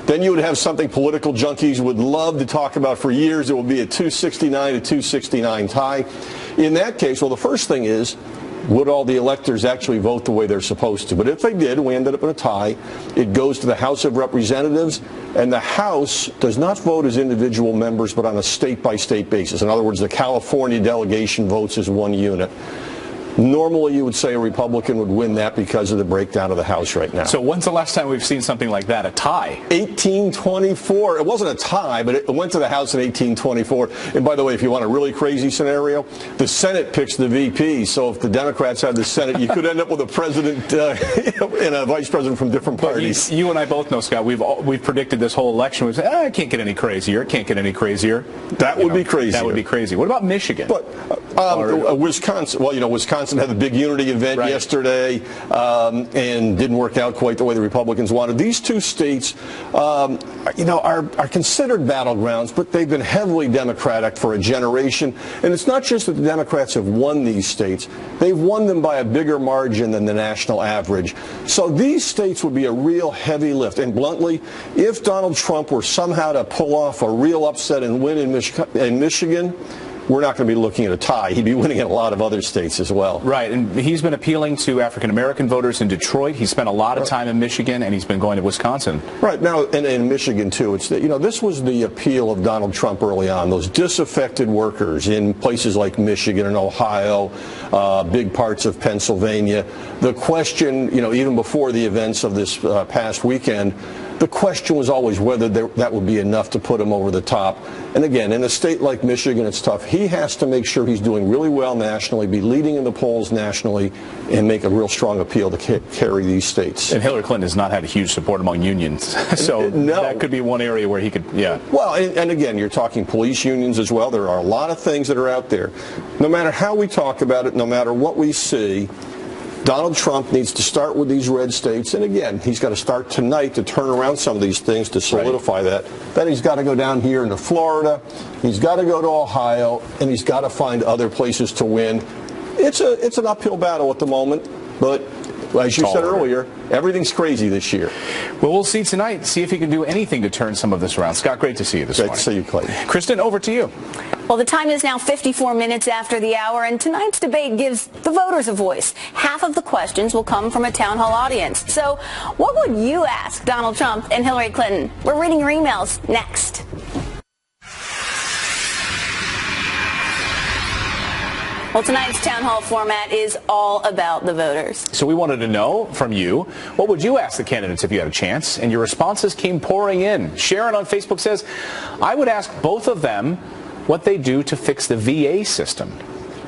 then you would have something political junkies would love to talk about for years. It would be a 269 to 269 tie. In that case, well, the first thing is, would all the electors actually vote the way they're supposed to? But if they did, we ended up in a tie. It goes to the House of Representatives, and the House does not vote as individual members, but on a state-by-state basis. In other words, the California delegation votes as one unit. Normally, you would say a Republican would win that because of the breakdown of the House right now. So when's the last time we've seen something like that, a tie? 1824. It wasn't a tie, but it went to the House in 1824. And by the way, if you want a really crazy scenario, the Senate picks the VP. So if the Democrats had the Senate, you could end up with a president and a vice president from different parties. You and I both know, Scott, we've predicted this whole election. We've said, it can't get any crazier. It can't get any crazier. That would be crazy. That would be crazy. What about Michigan? But Wisconsin, well, Wisconsin had the big unity event yesterday and didn't work out quite the way the Republicans wanted. These two states, are considered battlegrounds, but they've been heavily Democratic for a generation. And it's not just that the Democrats have won these states. They've won them by a bigger margin than the national average. So these states would be a real heavy lift. And bluntly, if Donald Trump were somehow to pull off a real upset and win in Michigan, we're not going to be looking at a tie. He'd be winning in a lot of other states as well. Right, and he's been appealing to African-American voters in Detroit. He spent a lot of time in Michigan, and he's been going to Wisconsin. Right, now, and in Michigan, too. It's this was the appeal of Donald Trump early on, those disaffected workers in places like Michigan and Ohio, big parts of Pennsylvania. The question, even before the events of this past weekend, The question was always whether that would be enough to put him over the top. And again, in a state like Michigan, it's tough. He has to make sure he's doing really well nationally, be leading in the polls nationally, and make a real strong appeal to carry these states. And Hillary Clinton has not had a huge support among unions, so that could be one area where he could, Well, and again, you're talking police unions as well. There are a lot of things that are out there. No matter how we talk about it, no matter what we see, Donald Trump needs to start with these red states, and again, he's got to start tonight to turn around some of these things to solidify that. Then he's got to go down here into Florida, he's got to go to Ohio, and he's got to find other places to win. It's an uphill battle at the moment, but as you said earlier, everything's crazy this year. Well, we'll see tonight, see if he can do anything to turn some of this around. Scott, great to see you this morning. Great to see you, Clayton. Kristen, over to you. Well, the time is now 54 minutes after the hour, and tonight's debate gives the voters a voice. Half of the questions will come from a town hall audience. So what would you ask Donald Trump and Hillary Clinton? We're reading your emails next. Well, tonight's town hall format is all about the voters. So we wanted to know from you, what would you ask the candidates if you had a chance? And your responses came pouring in. Sharon on Facebook says, I would ask both of them what they do to fix the VA system.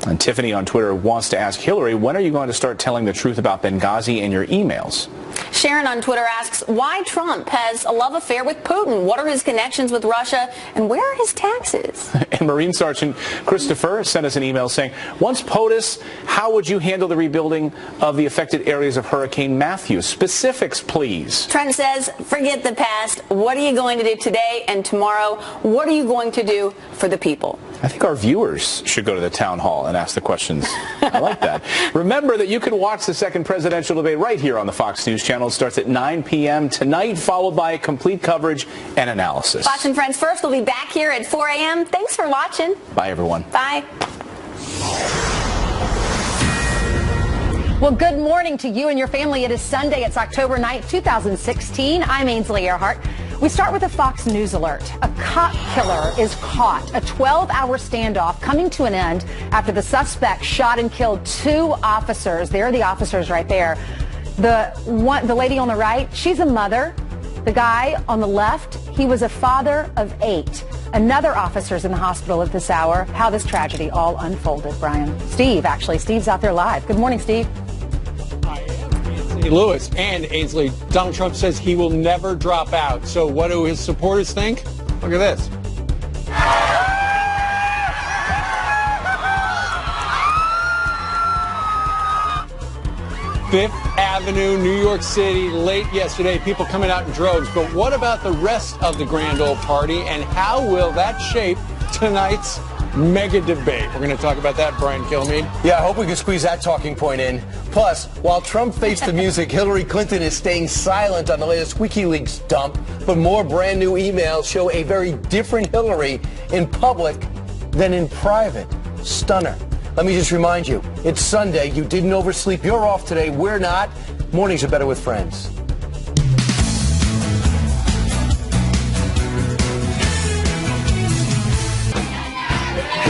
And Tiffany on Twitter wants to ask Hillary, when are you going to start telling the truth about Benghazi and your emails? Sharon on Twitter asks why Trump has a love affair with Putin. What are his connections with Russia, and where are his taxes? And Marine Sergeant Christopher sent us an email saying, once POTUS, how would you handle the rebuilding of the affected areas of Hurricane Matthew? Specifics, please. Trent says, forget the past. What are you going to do today and tomorrow? What are you going to do for the people? I think our viewers should go to the town hall and ask the questions. I like that. Remember that you can watch the second presidential debate right here on the Fox News channel. It starts at 9 p.m. tonight, followed by complete coverage and analysis. Fox and Friends First will be back here at 4 a.m. Thanks for watching. Bye, everyone. Bye. Well, good morning to you and your family. It is Sunday. It's October 9th, 2016. I'm Ainsley Earhart. We start with a Fox News alert. A cop killer is caught. A 12-hour standoff coming to an end after the suspect shot and killed 2 officers. There are the officers right there. The lady on the right, she's a mother. The guy on the left, he was a father of 8. Another officer's in the hospital at this hour. How this tragedy all unfolded, Brian. Steve's out there live. Good morning, Steve. Lewis and Ainsley, Donald Trump says he will never drop out. So what do his supporters think? Look at this. Fifth Avenue, New York City, late yesterday, people coming out in droves. But what about the rest of the grand old party, and how will that shape tonight's mega debate? We're going to talk about that, Brian Kilmeade. Yeah, I hope we can squeeze that talking point in. Plus, while Trump faced the music, Hillary Clinton is staying silent on the latest WikiLeaks dump. But more brand new emails show a very different Hillary in public than in private. Stunner. Let me just remind you, it's Sunday. You didn't oversleep. You're off today. We're not. Mornings are better with friends.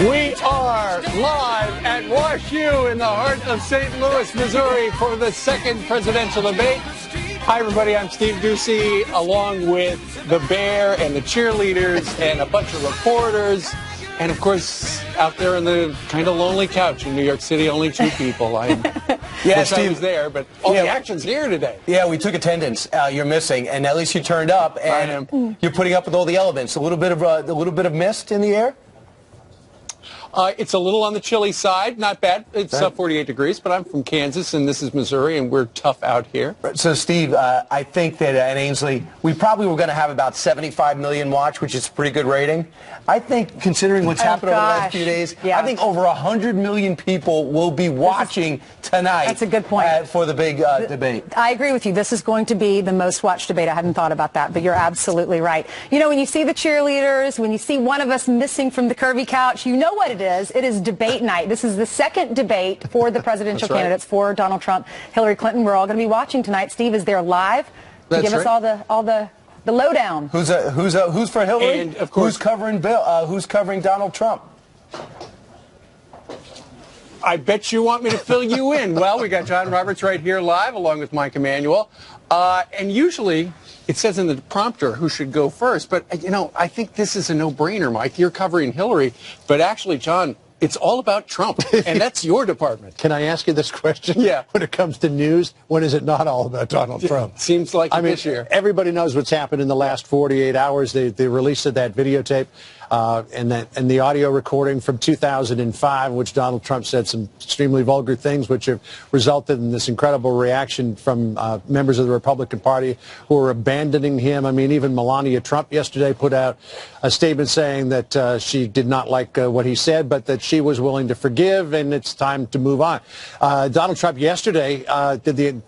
We are live at Wash U in the heart of St. Louis, Missouri for the second presidential debate. Hi, everybody. I'm Steve Doocy, along with the Bear and the cheerleaders and a bunch of reporters. And, of course, out there on the kind of lonely couch in New York City, only 2 people. Yeah, Steve, I was there, but all the action's here today. Yeah, we took attendance. You're missing, and at least you turned up, and you're putting up with all the elements. A little bit of mist in the air. It's a little on the chilly side. Not bad. It's 48 degrees, but I'm from Kansas, and this is Missouri, and we're tough out here. So, Steve, I think that, and Ainsley, we probably were going to have about 75 million watch, which is a pretty good rating. I think, considering what's happened over the last few days, I think over 100 million people will be watching tonight. That's a good point. For the big debate. I agree with you. This is going to be the most watched debate. I hadn't thought about that, but you're absolutely right. You know, when you see the cheerleaders, when you see one of us missing from the curvy couch, you know what it is. It is debate night. This is the second debate for the presidential candidates for Donald Trump, Hillary Clinton. We're all going to be watching tonight. Steve is there live to give us all the lowdown. Who's for Hillary? And of course, who's covering Bill? Who's covering Donald Trump? I bet you want me to fill you in. Well, we got John Roberts right here live, along with Mike Emanuel. And usually, it says in the prompter who should go first. But, you know, I think this is a no-brainer, Mike. You're covering Hillary. But actually, John, it's all about Trump, and that's your department. Can I ask you this question? Yeah. When it comes to news, when is it not all about Donald Trump? Seems like this year. Everybody knows what's happened in the last 48 hours. They released that videotape and the audio recording from 2005, in which Donald Trump said some extremely vulgar things, which have resulted in this incredible reaction from members of the Republican Party who are abandoning him. I mean, even Melania Trump yesterday put out a statement saying that she did not like what he said, but that she was willing to forgive, and it's time to move on. Donald Trump yesterday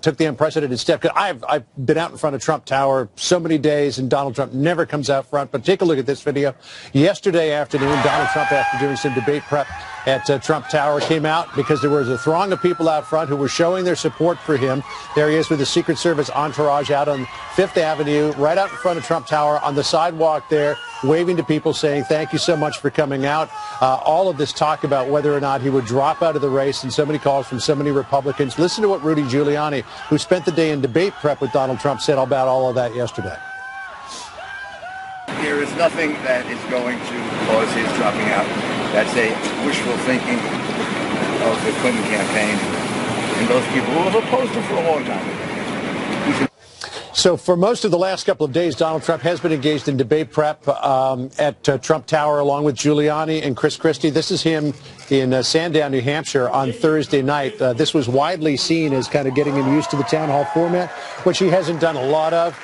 took the unprecedented step. I've been out in front of Trump Tower so many days, and Donald Trump never comes out front. But take a look at this video. Yesterday afternoon, Donald Trump, after doing some debate prep at Trump Tower, came out because there was a throng of people out front who were showing their support for him. There he is with the Secret Service entourage out on Fifth Avenue, right out in front of Trump Tower, on the sidewalk there, waving to people, saying, thank you so much for coming out. All of this talk about whether or not he would drop out of the race, and so many calls from so many Republicans. Listen to what Rudy Giuliani, who spent the day in debate prep with Donald Trump, said about all of that yesterday. There is nothing that is going to cause his dropping out. That's a wishful thinking of the Clinton campaign and those people who have opposed him for a long time. So for most of the last couple of days, Donald Trump has been engaged in debate prep at Trump Tower, along with Giuliani and Chris Christie. This is him in Sandown, New Hampshire on Thursday night. This was widely seen as kind of getting him used to the town hall format, which he hasn't done a lot of.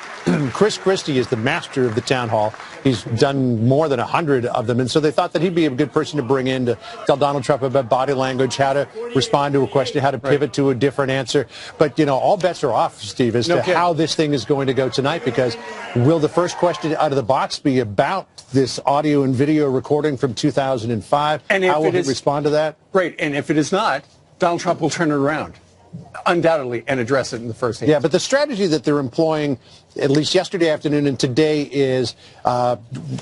Chris Christie is the master of the town hall. He's done more than 100 of them, and so they thought that he'd be a good person to bring in to tell Donald Trump about body language, how to respond to a question, how to pivot to a different answer. But, you know, all bets are off, Steve, as to how this thing is going to go tonight, because will the first question out of the box be about this audio and video recording from 2005? And how will he respond to that? Right, and if it is not, Donald Trump will turn it around, undoubtedly, and address it in the first instance. Yeah, but the strategy that they're employing, at least yesterday afternoon and today, is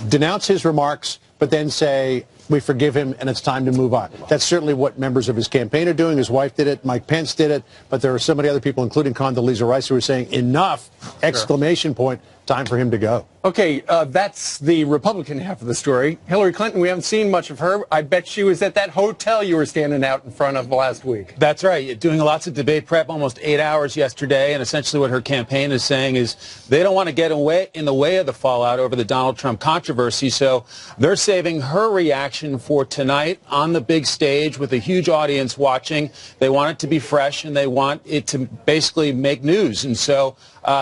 denounce his remarks, but then say, we forgive him and it's time to move on. That's certainly what members of his campaign are doing. His wife did it. Mike Pence did it. But there are so many other people, including Condoleezza Rice, who are saying, enough, exclamation point, time for him to go. Okay, that's the Republican half of the story. Hillary Clinton, we haven't seen much of her. I bet she was at that hotel you were standing out in front of last week. That's right. Doing lots of debate prep, almost 8 hours yesterday, and essentially what her campaign is saying is they don't want to get in the way of the fallout over the Donald Trump controversy, so they're saving her reaction for tonight on the big stage with a huge audience watching. They want it to be fresh, and they want it to basically make news, and so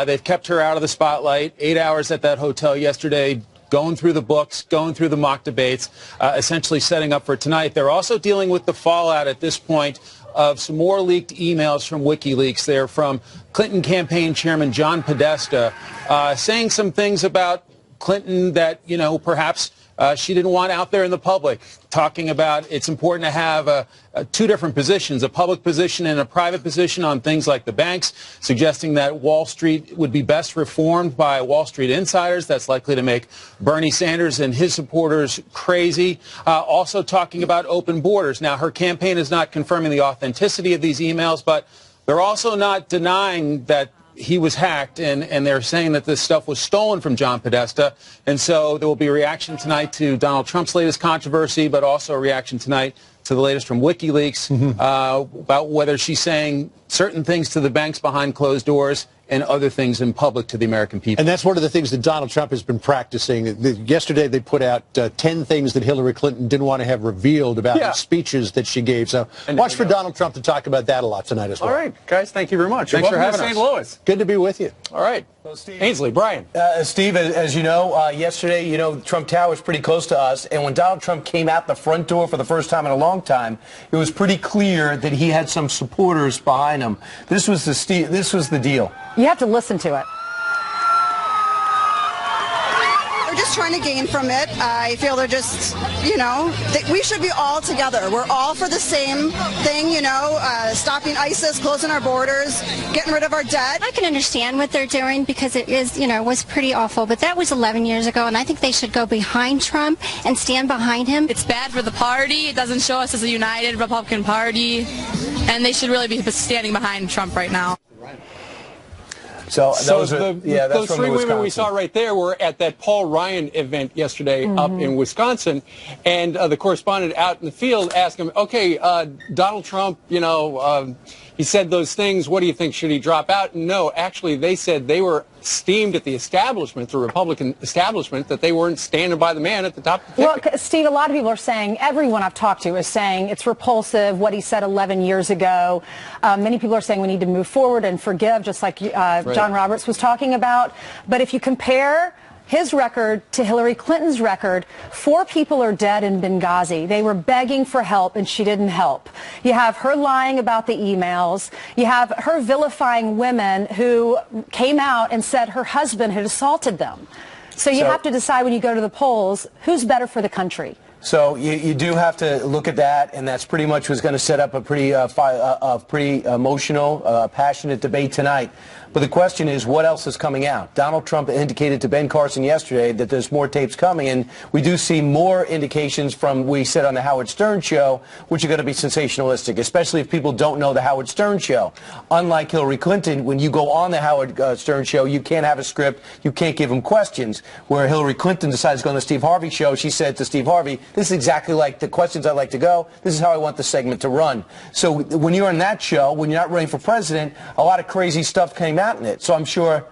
they've kept her out of the spotlight. 8 hours at that hotel yesterday, going through the books, going through the mock debates, essentially setting up for tonight. They're also dealing with the fallout at this point of some more leaked emails from WikiLeaks. They're from Clinton campaign chairman John Podesta, saying some things about Clinton that, you know, perhaps she didn't want out there in the public, talking about it's important to have two different positions, a public position and a private position on things like the banks, suggesting that Wall Street would be best reformed by Wall Street insiders. That's likely to make Bernie Sanders and his supporters crazy. Also talking about open borders. Now, her campaign is not confirming the authenticity of these emails, but they're also not denying that he was hacked, and they're saying that this stuff was stolen from John Podesta. And so there will be a reaction tonight to Donald Trump's latest controversy, but also a reaction tonight to the latest from WikiLeaks about whether she's saying certain things to the banks behind closed doors and other things in public to the American people. And that's one of the things that Donald Trump has been practicing. Yesterday they put out 10 things that Hillary Clinton didn't want to have revealed about the speeches that she gave. So watch for Donald Trump to talk about that a lot tonight as well. All right, guys, thank you very much. Thanks for having us. St. Louis. Good to be with you. All right. Ainsley, Brian. Steve, as you know, yesterday, you know, Trump Tower is pretty close to us, and when Donald Trump came out the front door for the first time in a long time, it was pretty clear that he had some supporters behind him. This was the deal. You have to listen to it. They're just trying to gain from it. I feel they're just, you know, we should be all together. We're all for the same thing, you know, stopping ISIS, closing our borders, getting rid of our debt. I can understand what they're doing because it is, you know, was pretty awful. But that was 11 years ago, and I think they should go behind Trump and stand behind him. It's bad for the party. It doesn't show us as a united Republican Party, and they should really be standing behind Trump right now. So those three women we saw right there were at that Paul Ryan event yesterday up in Wisconsin, and the correspondent out in the field asked him, okay, Donald Trump, he said those things. What do you think? Should he drop out? No, actually, they said they were steamed at the establishment, the Republican establishment, that they weren't standing by the man at the top of the ticket. Well, Steve, a lot of people are saying, everyone I've talked to is saying it's repulsive what he said 11 years ago. Many people are saying we need to move forward and forgive, just like John Roberts was talking about. But if you compare his record to Hillary Clinton's record, 4 people are dead in Benghazi. They were begging for help, and she didn't help. You have her lying about the emails. You have her vilifying women who came out and said her husband had assaulted them. So you have to decide when you go to the polls, who's better for the country. So you do have to look at that, and that's pretty much what's going to set up a pretty emotional, passionate debate tonight. But the question is, what else is coming out? Donald Trump indicated to Ben Carson yesterday that there's more tapes coming, and we do see more indications from, we said on the Howard Stern show, which are going to be sensationalistic, especially if people don't know the Howard Stern show. Unlike Hillary Clinton, when you go on the Howard Stern show, you can't have a script, you can't give him questions. Where Hillary Clinton decides to go on the Steve Harvey show, she said to Steve Harvey, this is exactly like the questions I'd like to go, this is how I want the segment to run. So when you're on that show, when you're not running for president, a lot of crazy stuff came out in it. So I'm sure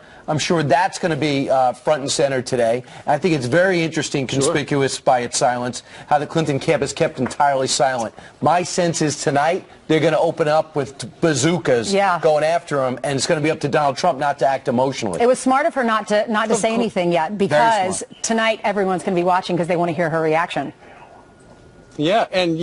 that's going to be front and center today. And I think it's very interesting, conspicuous by its silence, how the Clinton camp is kept entirely silent. My sense is tonight they're going to open up with bazookas going after him, and it's going to be up to Donald Trump not to act emotionally. It was smart of her not to say anything yet, because tonight everyone's going to be watching because they want to hear her reaction. Yeah, and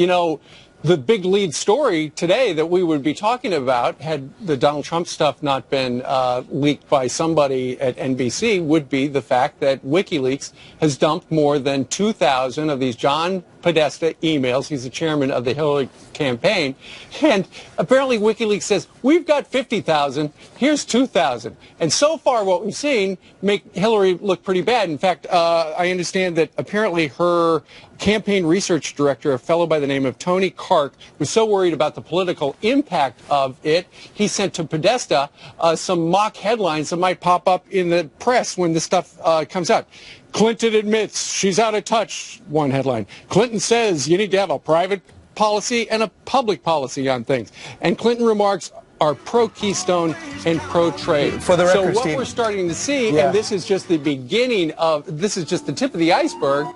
the big lead story today that we would be talking about, had the Donald Trump stuff not been leaked by somebody at NBC, would be the fact that WikiLeaks has dumped more than 2,000 of these John Podesta emails. He's the chairman of the Hillary campaign. And apparently WikiLeaks says, we've got 50,000, here's 2,000. And so far what we've seen make Hillary look pretty bad. In fact, I understand that apparently her campaign research director, a fellow by the name of Tony Kark, was so worried about the political impact of it, he sent to Podesta some mock headlines that might pop up in the press when this stuff comes out. Clinton admits she's out of touch, one headline. Clinton says you need to have a private policy and a public policy on things. And Clinton remarks are pro-Keystone and pro-trade. For the record, so what Steve, we're starting to see, and this is just the beginning of, this is just the tip of the iceberg,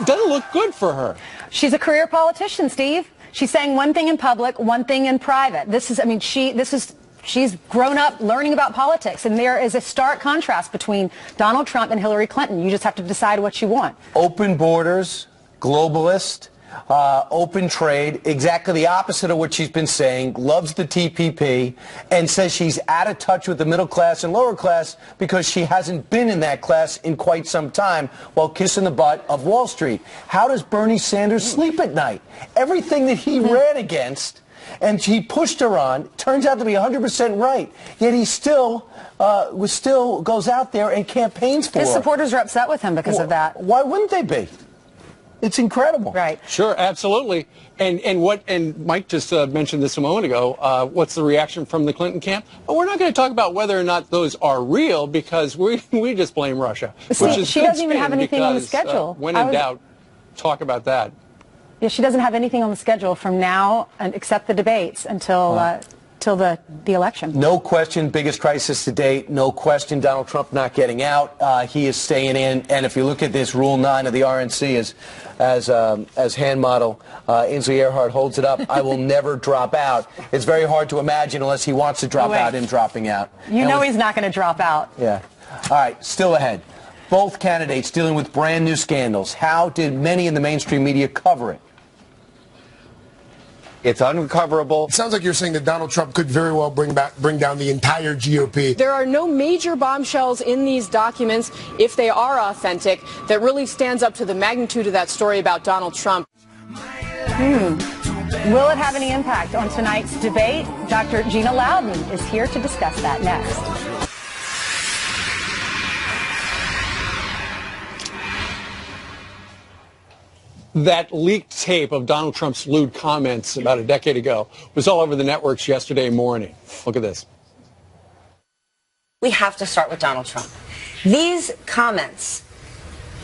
doesn't look good for her. She's a career politician, Steve. She's saying one thing in public, one thing in private. She's grown up learning about politics, and there is a stark contrast between Donald Trump and Hillary Clinton. You just have to decide what you want. Open borders, globalist, open trade, exactly the opposite of what she's been saying, loves the TPP, and says she's out of touch with the middle class and lower class because she hasn't been in that class in quite some time while kissing the butt of Wall Street. How does Bernie Sanders sleep at night? Everything that he ran against and he pushed her on turns out to be 100% right. Yet he still goes out there and campaigns for her. His supporters are upset with him because of that. Why wouldn't they be? It's incredible. Right. Sure, absolutely. And Mike just mentioned this a moment ago. What's the reaction from the Clinton camp? Well, we're not going to talk about whether or not those are real because we just blame Russia. She doesn't even have anything on the schedule. When in doubt, talk about that. Yeah, she doesn't have anything on the schedule from now, except the debates, until the election. No question, biggest crisis to date. No question, Donald Trump not getting out. He is staying in. And if you look at this Rule 9 of the RNC as hand model, Ainsley Earhardt holds it up, I will never drop out. It's very hard to imagine unless he wants to drop out him dropping out. You know he's not going to drop out. Yeah. All right, still ahead. Both candidates dealing with brand new scandals. How did many in the mainstream media cover it? It's uncoverable. It sounds like you're saying that Donald Trump could very well bring down the entire GOP. There are no major bombshells in these documents, if they are authentic, that really stands up to the magnitude of that story about Donald Trump. Will it have any impact on tonight's debate? Dr. Gina Loudon is here to discuss that next. That leaked tape of Donald Trump's lewd comments about a decade ago was all over the networks yesterday morning. Look at this. We have to start with Donald Trump. These comments,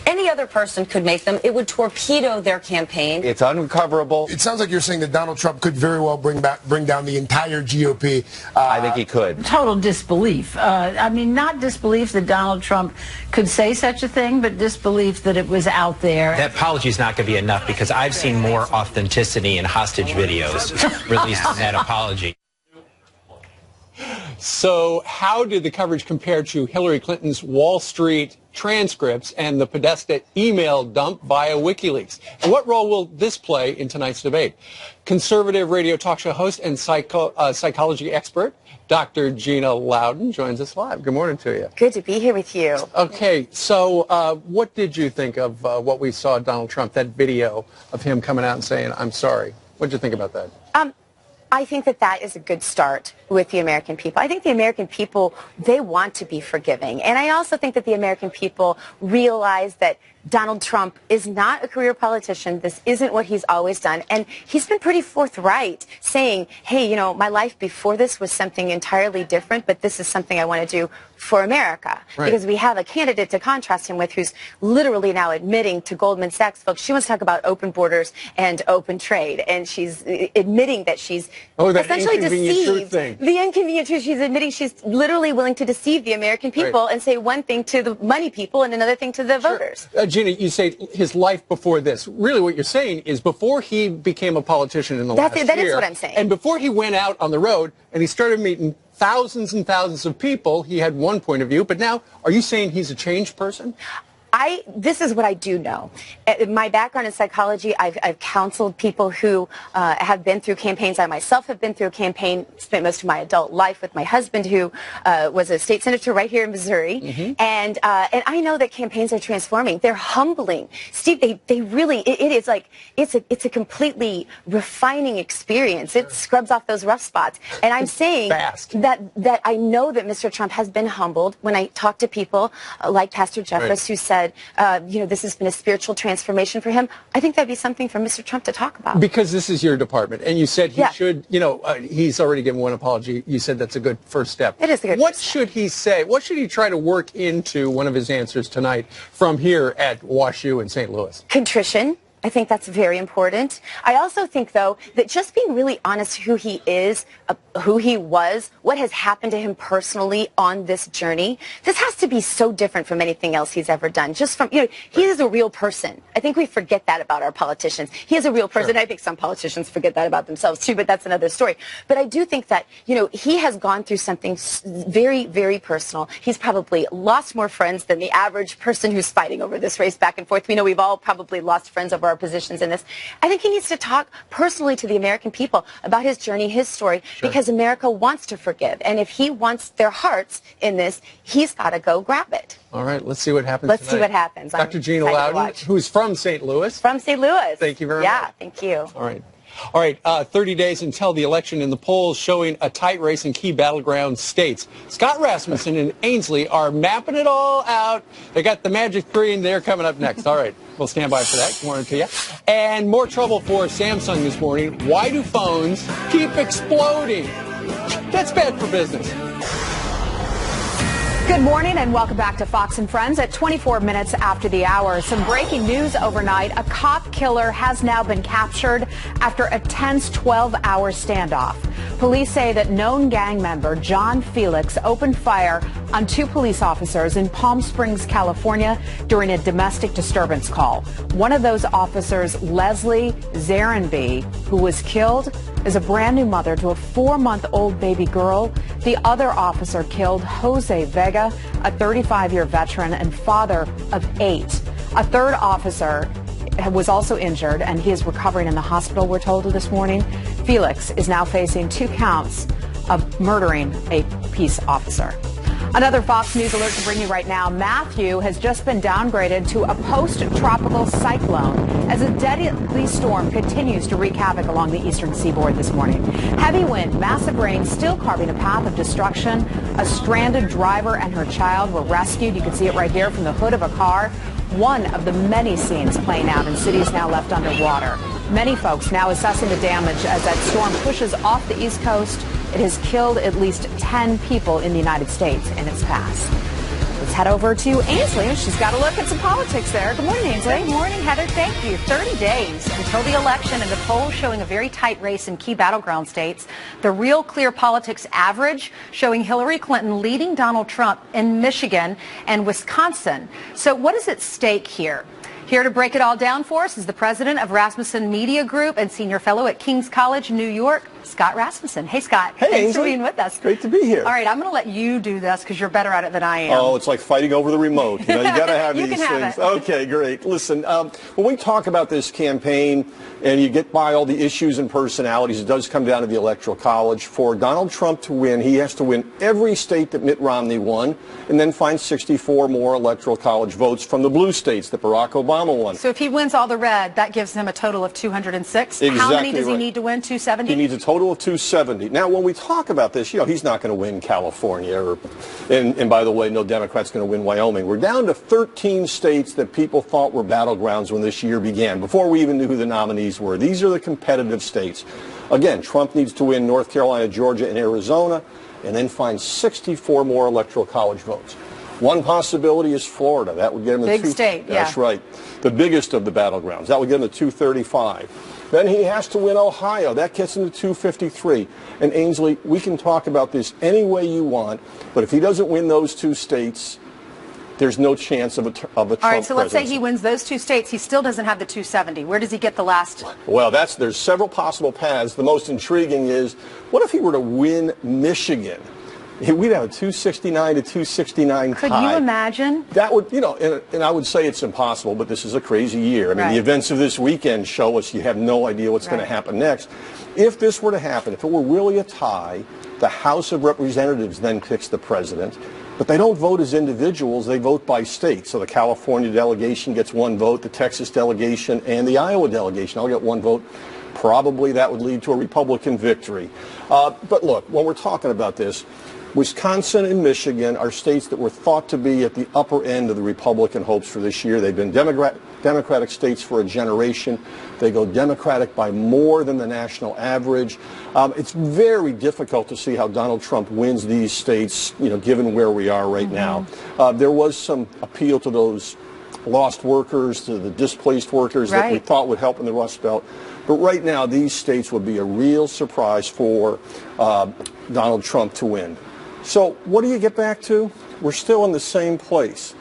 any other person could make them. It would torpedo their campaign. It's uncoverable. It sounds like you're saying that Donald Trump could very well bring down the entire GOP. I think he could. Total disbelief. I mean, not disbelief that Donald Trump could say such a thing, but disbelief that it was out there. That apology is not going to be enough because I've seen more authenticity in hostage videos released than that apology. So how did the coverage compare to Hillary Clinton's Wall Street transcripts and the Podesta email dump via WikiLeaks? And what role will this play in tonight's debate? Conservative radio talk show host and psychology expert Dr. Gina Loudon joins us live. Good morning to you. Good to be here with you. Okay, so what did you think of what we saw Donald Trump, that video of him coming out and saying, I'm sorry? What did you think about that? I think that that is a good start with the American people. I think the American people, they want to be forgiving. And I also think that the American people realize that Donald Trump is not a career politician. This isn't what he's always done. And he's been pretty forthright saying, hey, you know, my life before this was something entirely different, but this is something I want to do for America. Right. Because we have a candidate to contrast him with who's literally now admitting to Goldman Sachs folks, she wants to talk about open borders and open trade. And she's admitting that she's essentially deceived. The inconvenient truth. She's admitting she's literally willing to deceive the American people and say one thing to the money people and another thing to the voters. Gina, you say his life before this. Really what you're saying is before he became a politician in the last year. That is what I'm saying. And before he went out on the road and he started meeting thousands and thousands of people, he had one point of view. But now, are you saying he's a changed person? This is what I do know. My background in psychology, I've counseled people who have been through campaigns. I myself have been through a campaign, spent most of my adult life with my husband who was a state senator right here in Missouri. And I know that campaigns are transforming. They're humbling. Steve, they really, it is like, it's a completely refining experience. It scrubs off those rough spots. And I'm saying that I know that Mr. Trump has been humbled when I talk to people like Pastor Jeffress who said, you know, this has been a spiritual transformation for him. I think that'd be something for Mr. Trump to talk about. Because this is your department, and you said he should, you know, he's already given one apology. You said that's a good first step. It is a good What should he say? What should he try to work into one of his answers tonight from here at WashU in St. Louis? Contrition. I think that's very important. I also think, though, that just being really honest who he is, who he was, what has happened to him personally on this journey, this has to be so different from anything else he's ever done. Just from, you know, he is a real person. I think we forget that about our politicians. He is a real person. I think some politicians forget that about themselves, too, but that's another story. But I do think that, you know, he has gone through something very, very personal. He's probably lost more friends than the average person who's fighting over this race back and forth. We know we've all probably lost friends over our positions in this. I think he needs to talk personally to the American people about his journey, his story, because America wants to forgive. And if he wants their hearts in this, he's got to go grab it. All right, let's see what happens Let's tonight. see what happens. Dr. Gina Loudon, who's from St. Louis. From St. Louis. Thank you very much. Yeah, thank you. All right. All right, 30 days until the election, in the polls showing a tight race in key battleground states. Scott Rasmussen and Ainsley are mapping it all out. They got the magic three, and they're coming up next. All right, we'll stand by for that. Good morning to you. And more trouble for Samsung this morning. Why do phones keep exploding? That's bad for business. Good morning and welcome back to Fox and Friends at 24 minutes after the hour. Some breaking news overnight. A cop killer has now been captured after a tense 12-hour standoff. Police say that known gang member John Felix opened fire on two police officers in Palm Springs, California during a domestic disturbance call. One of those officers, Leslie Zarenby, who was killed, is a brand new mother to a 4-month-old baby girl. The other officer killed Jose Vega, a 35-year veteran and father of 8. A third officer was also injured, and he is recovering in the hospital, we're told this morning. Felix is now facing 2 counts of murdering a peace officer. Another Fox News alert to bring you right now. Matthew has just been downgraded to a post-tropical cyclone as a deadly storm continues to wreak havoc along the eastern seaboard this morning. Heavy wind, massive rain still carving a path of destruction. A stranded driver and her child were rescued. You can see it right here from the hood of a car. One of the many scenes playing out in cities now left underwater. Many folks now assessing the damage as that storm pushes off the East Coast. It has killed at least 10 people in the United States in its past. Let's head over to Ainsley. She's got a look at some politics there. Good morning, Ainsley. Good morning, Heather. Thank you. 30 days until the election, and the polls showing a very tight race in key battleground states. The Real Clear Politics average showing Hillary Clinton leading Donald Trump in Michigan and Wisconsin. So what is at stake here? Here to break it all down for us is the president of Rasmussen Media Group and senior fellow at King's College, New York, Scott Rasmussen. Hey, Scott. Hey, Thanks Ainsley. for being with us. Great to be here. All right, I'm going to let you do this because you're better at it than I am. Oh, it's like fighting over the remote. You know, you got to have You these can have things. it. Okay, great. Listen, when we talk about this campaign and you get by all the issues and personalities, it does come down to the Electoral College. For Donald Trump to win, he has to win every state that Mitt Romney won and then find 64 more Electoral College votes from the blue states that Barack Obama won. So if he wins all the red, that gives him a total of 206. How many Exactly does he right. need to win? 270? He needs a total of 270. Now, when we talk about this, you know, he's not going to win California, and by the way, no Democrat's going to win Wyoming. We're down to 13 states that people thought were battlegrounds when this year began, before we even knew who the nominees were. These are the competitive states. Again, Trump needs to win North Carolina, Georgia, and Arizona, and then find 64 more Electoral College votes. One possibility is Florida. That would get him Big state, yeah. That's right. The biggest of the battlegrounds. That would get him to 235. Then he has to win Ohio. That gets him to 253. And Ainsley, we can talk about this any way you want, but if he doesn't win those two states, there's no chance of a Trump All right, so let's say presidency. he wins those two states. He still doesn't have the 270. Where does he get the last? Well, there's several possible paths. The most intriguing is, what if he were to win Michigan? We'd have a 269 to 269 tie. Could you imagine? That would, you know, and I would say it's impossible, but this is a crazy year. I mean, Right. the events of this weekend show us you have no idea what's going to happen next. If this were to happen, if it were really a tie, the House of Representatives then picks the president. But they don't vote as individuals, they vote by state. So the California delegation gets one vote, the Texas delegation and the Iowa delegation all get one vote. Probably that would lead to a Republican victory. But look, when we're talking about this, Wisconsin and Michigan are states that were thought to be at the upper end of the Republican hopes for this year. They've been Democratic states for a generation. They go Democratic by more than the national average. It's very difficult to see how Donald Trump wins these states, you know, given where we are right now. There was some appeal to those lost workers, to the displaced workers that we thought would help in the Rust Belt. But right now, these states would be a real surprise for Donald Trump to win. So what do you get back to? We're still in the same place.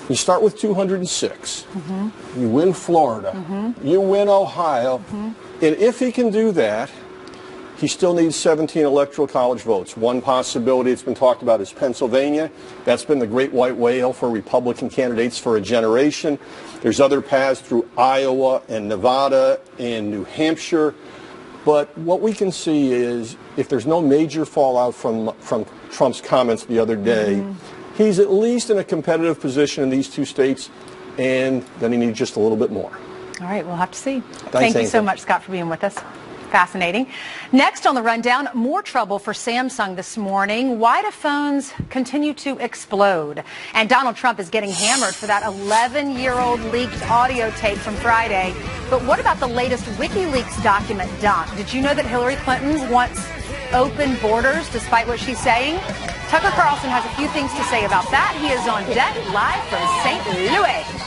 You start with 206. You win Florida. You win Ohio. And if he can do that, he still needs 17 Electoral College votes. One possibility that's been talked about is Pennsylvania. That's been the great white whale for Republican candidates for a generation. There's other paths through Iowa and Nevada and New Hampshire. But what we can see is if there's no major fallout from Trump's comments the other day, he's at least in a competitive position in these two states, and then he needs just a little bit more. All right, we'll have to see. Thanks, Thank you so Ainsley. much, Scott, for being with us. Fascinating. Next on the rundown, more trouble for Samsung this morning. Why do phones continue to explode? And Donald Trump is getting hammered for that 11-year-old leaked audio tape from Friday. But what about the latest WikiLeaks document dump? Did you know that Hillary Clinton wants open borders despite what she's saying? Tucker Carlson has a few things to say about that. He is on deck live from St. Louis.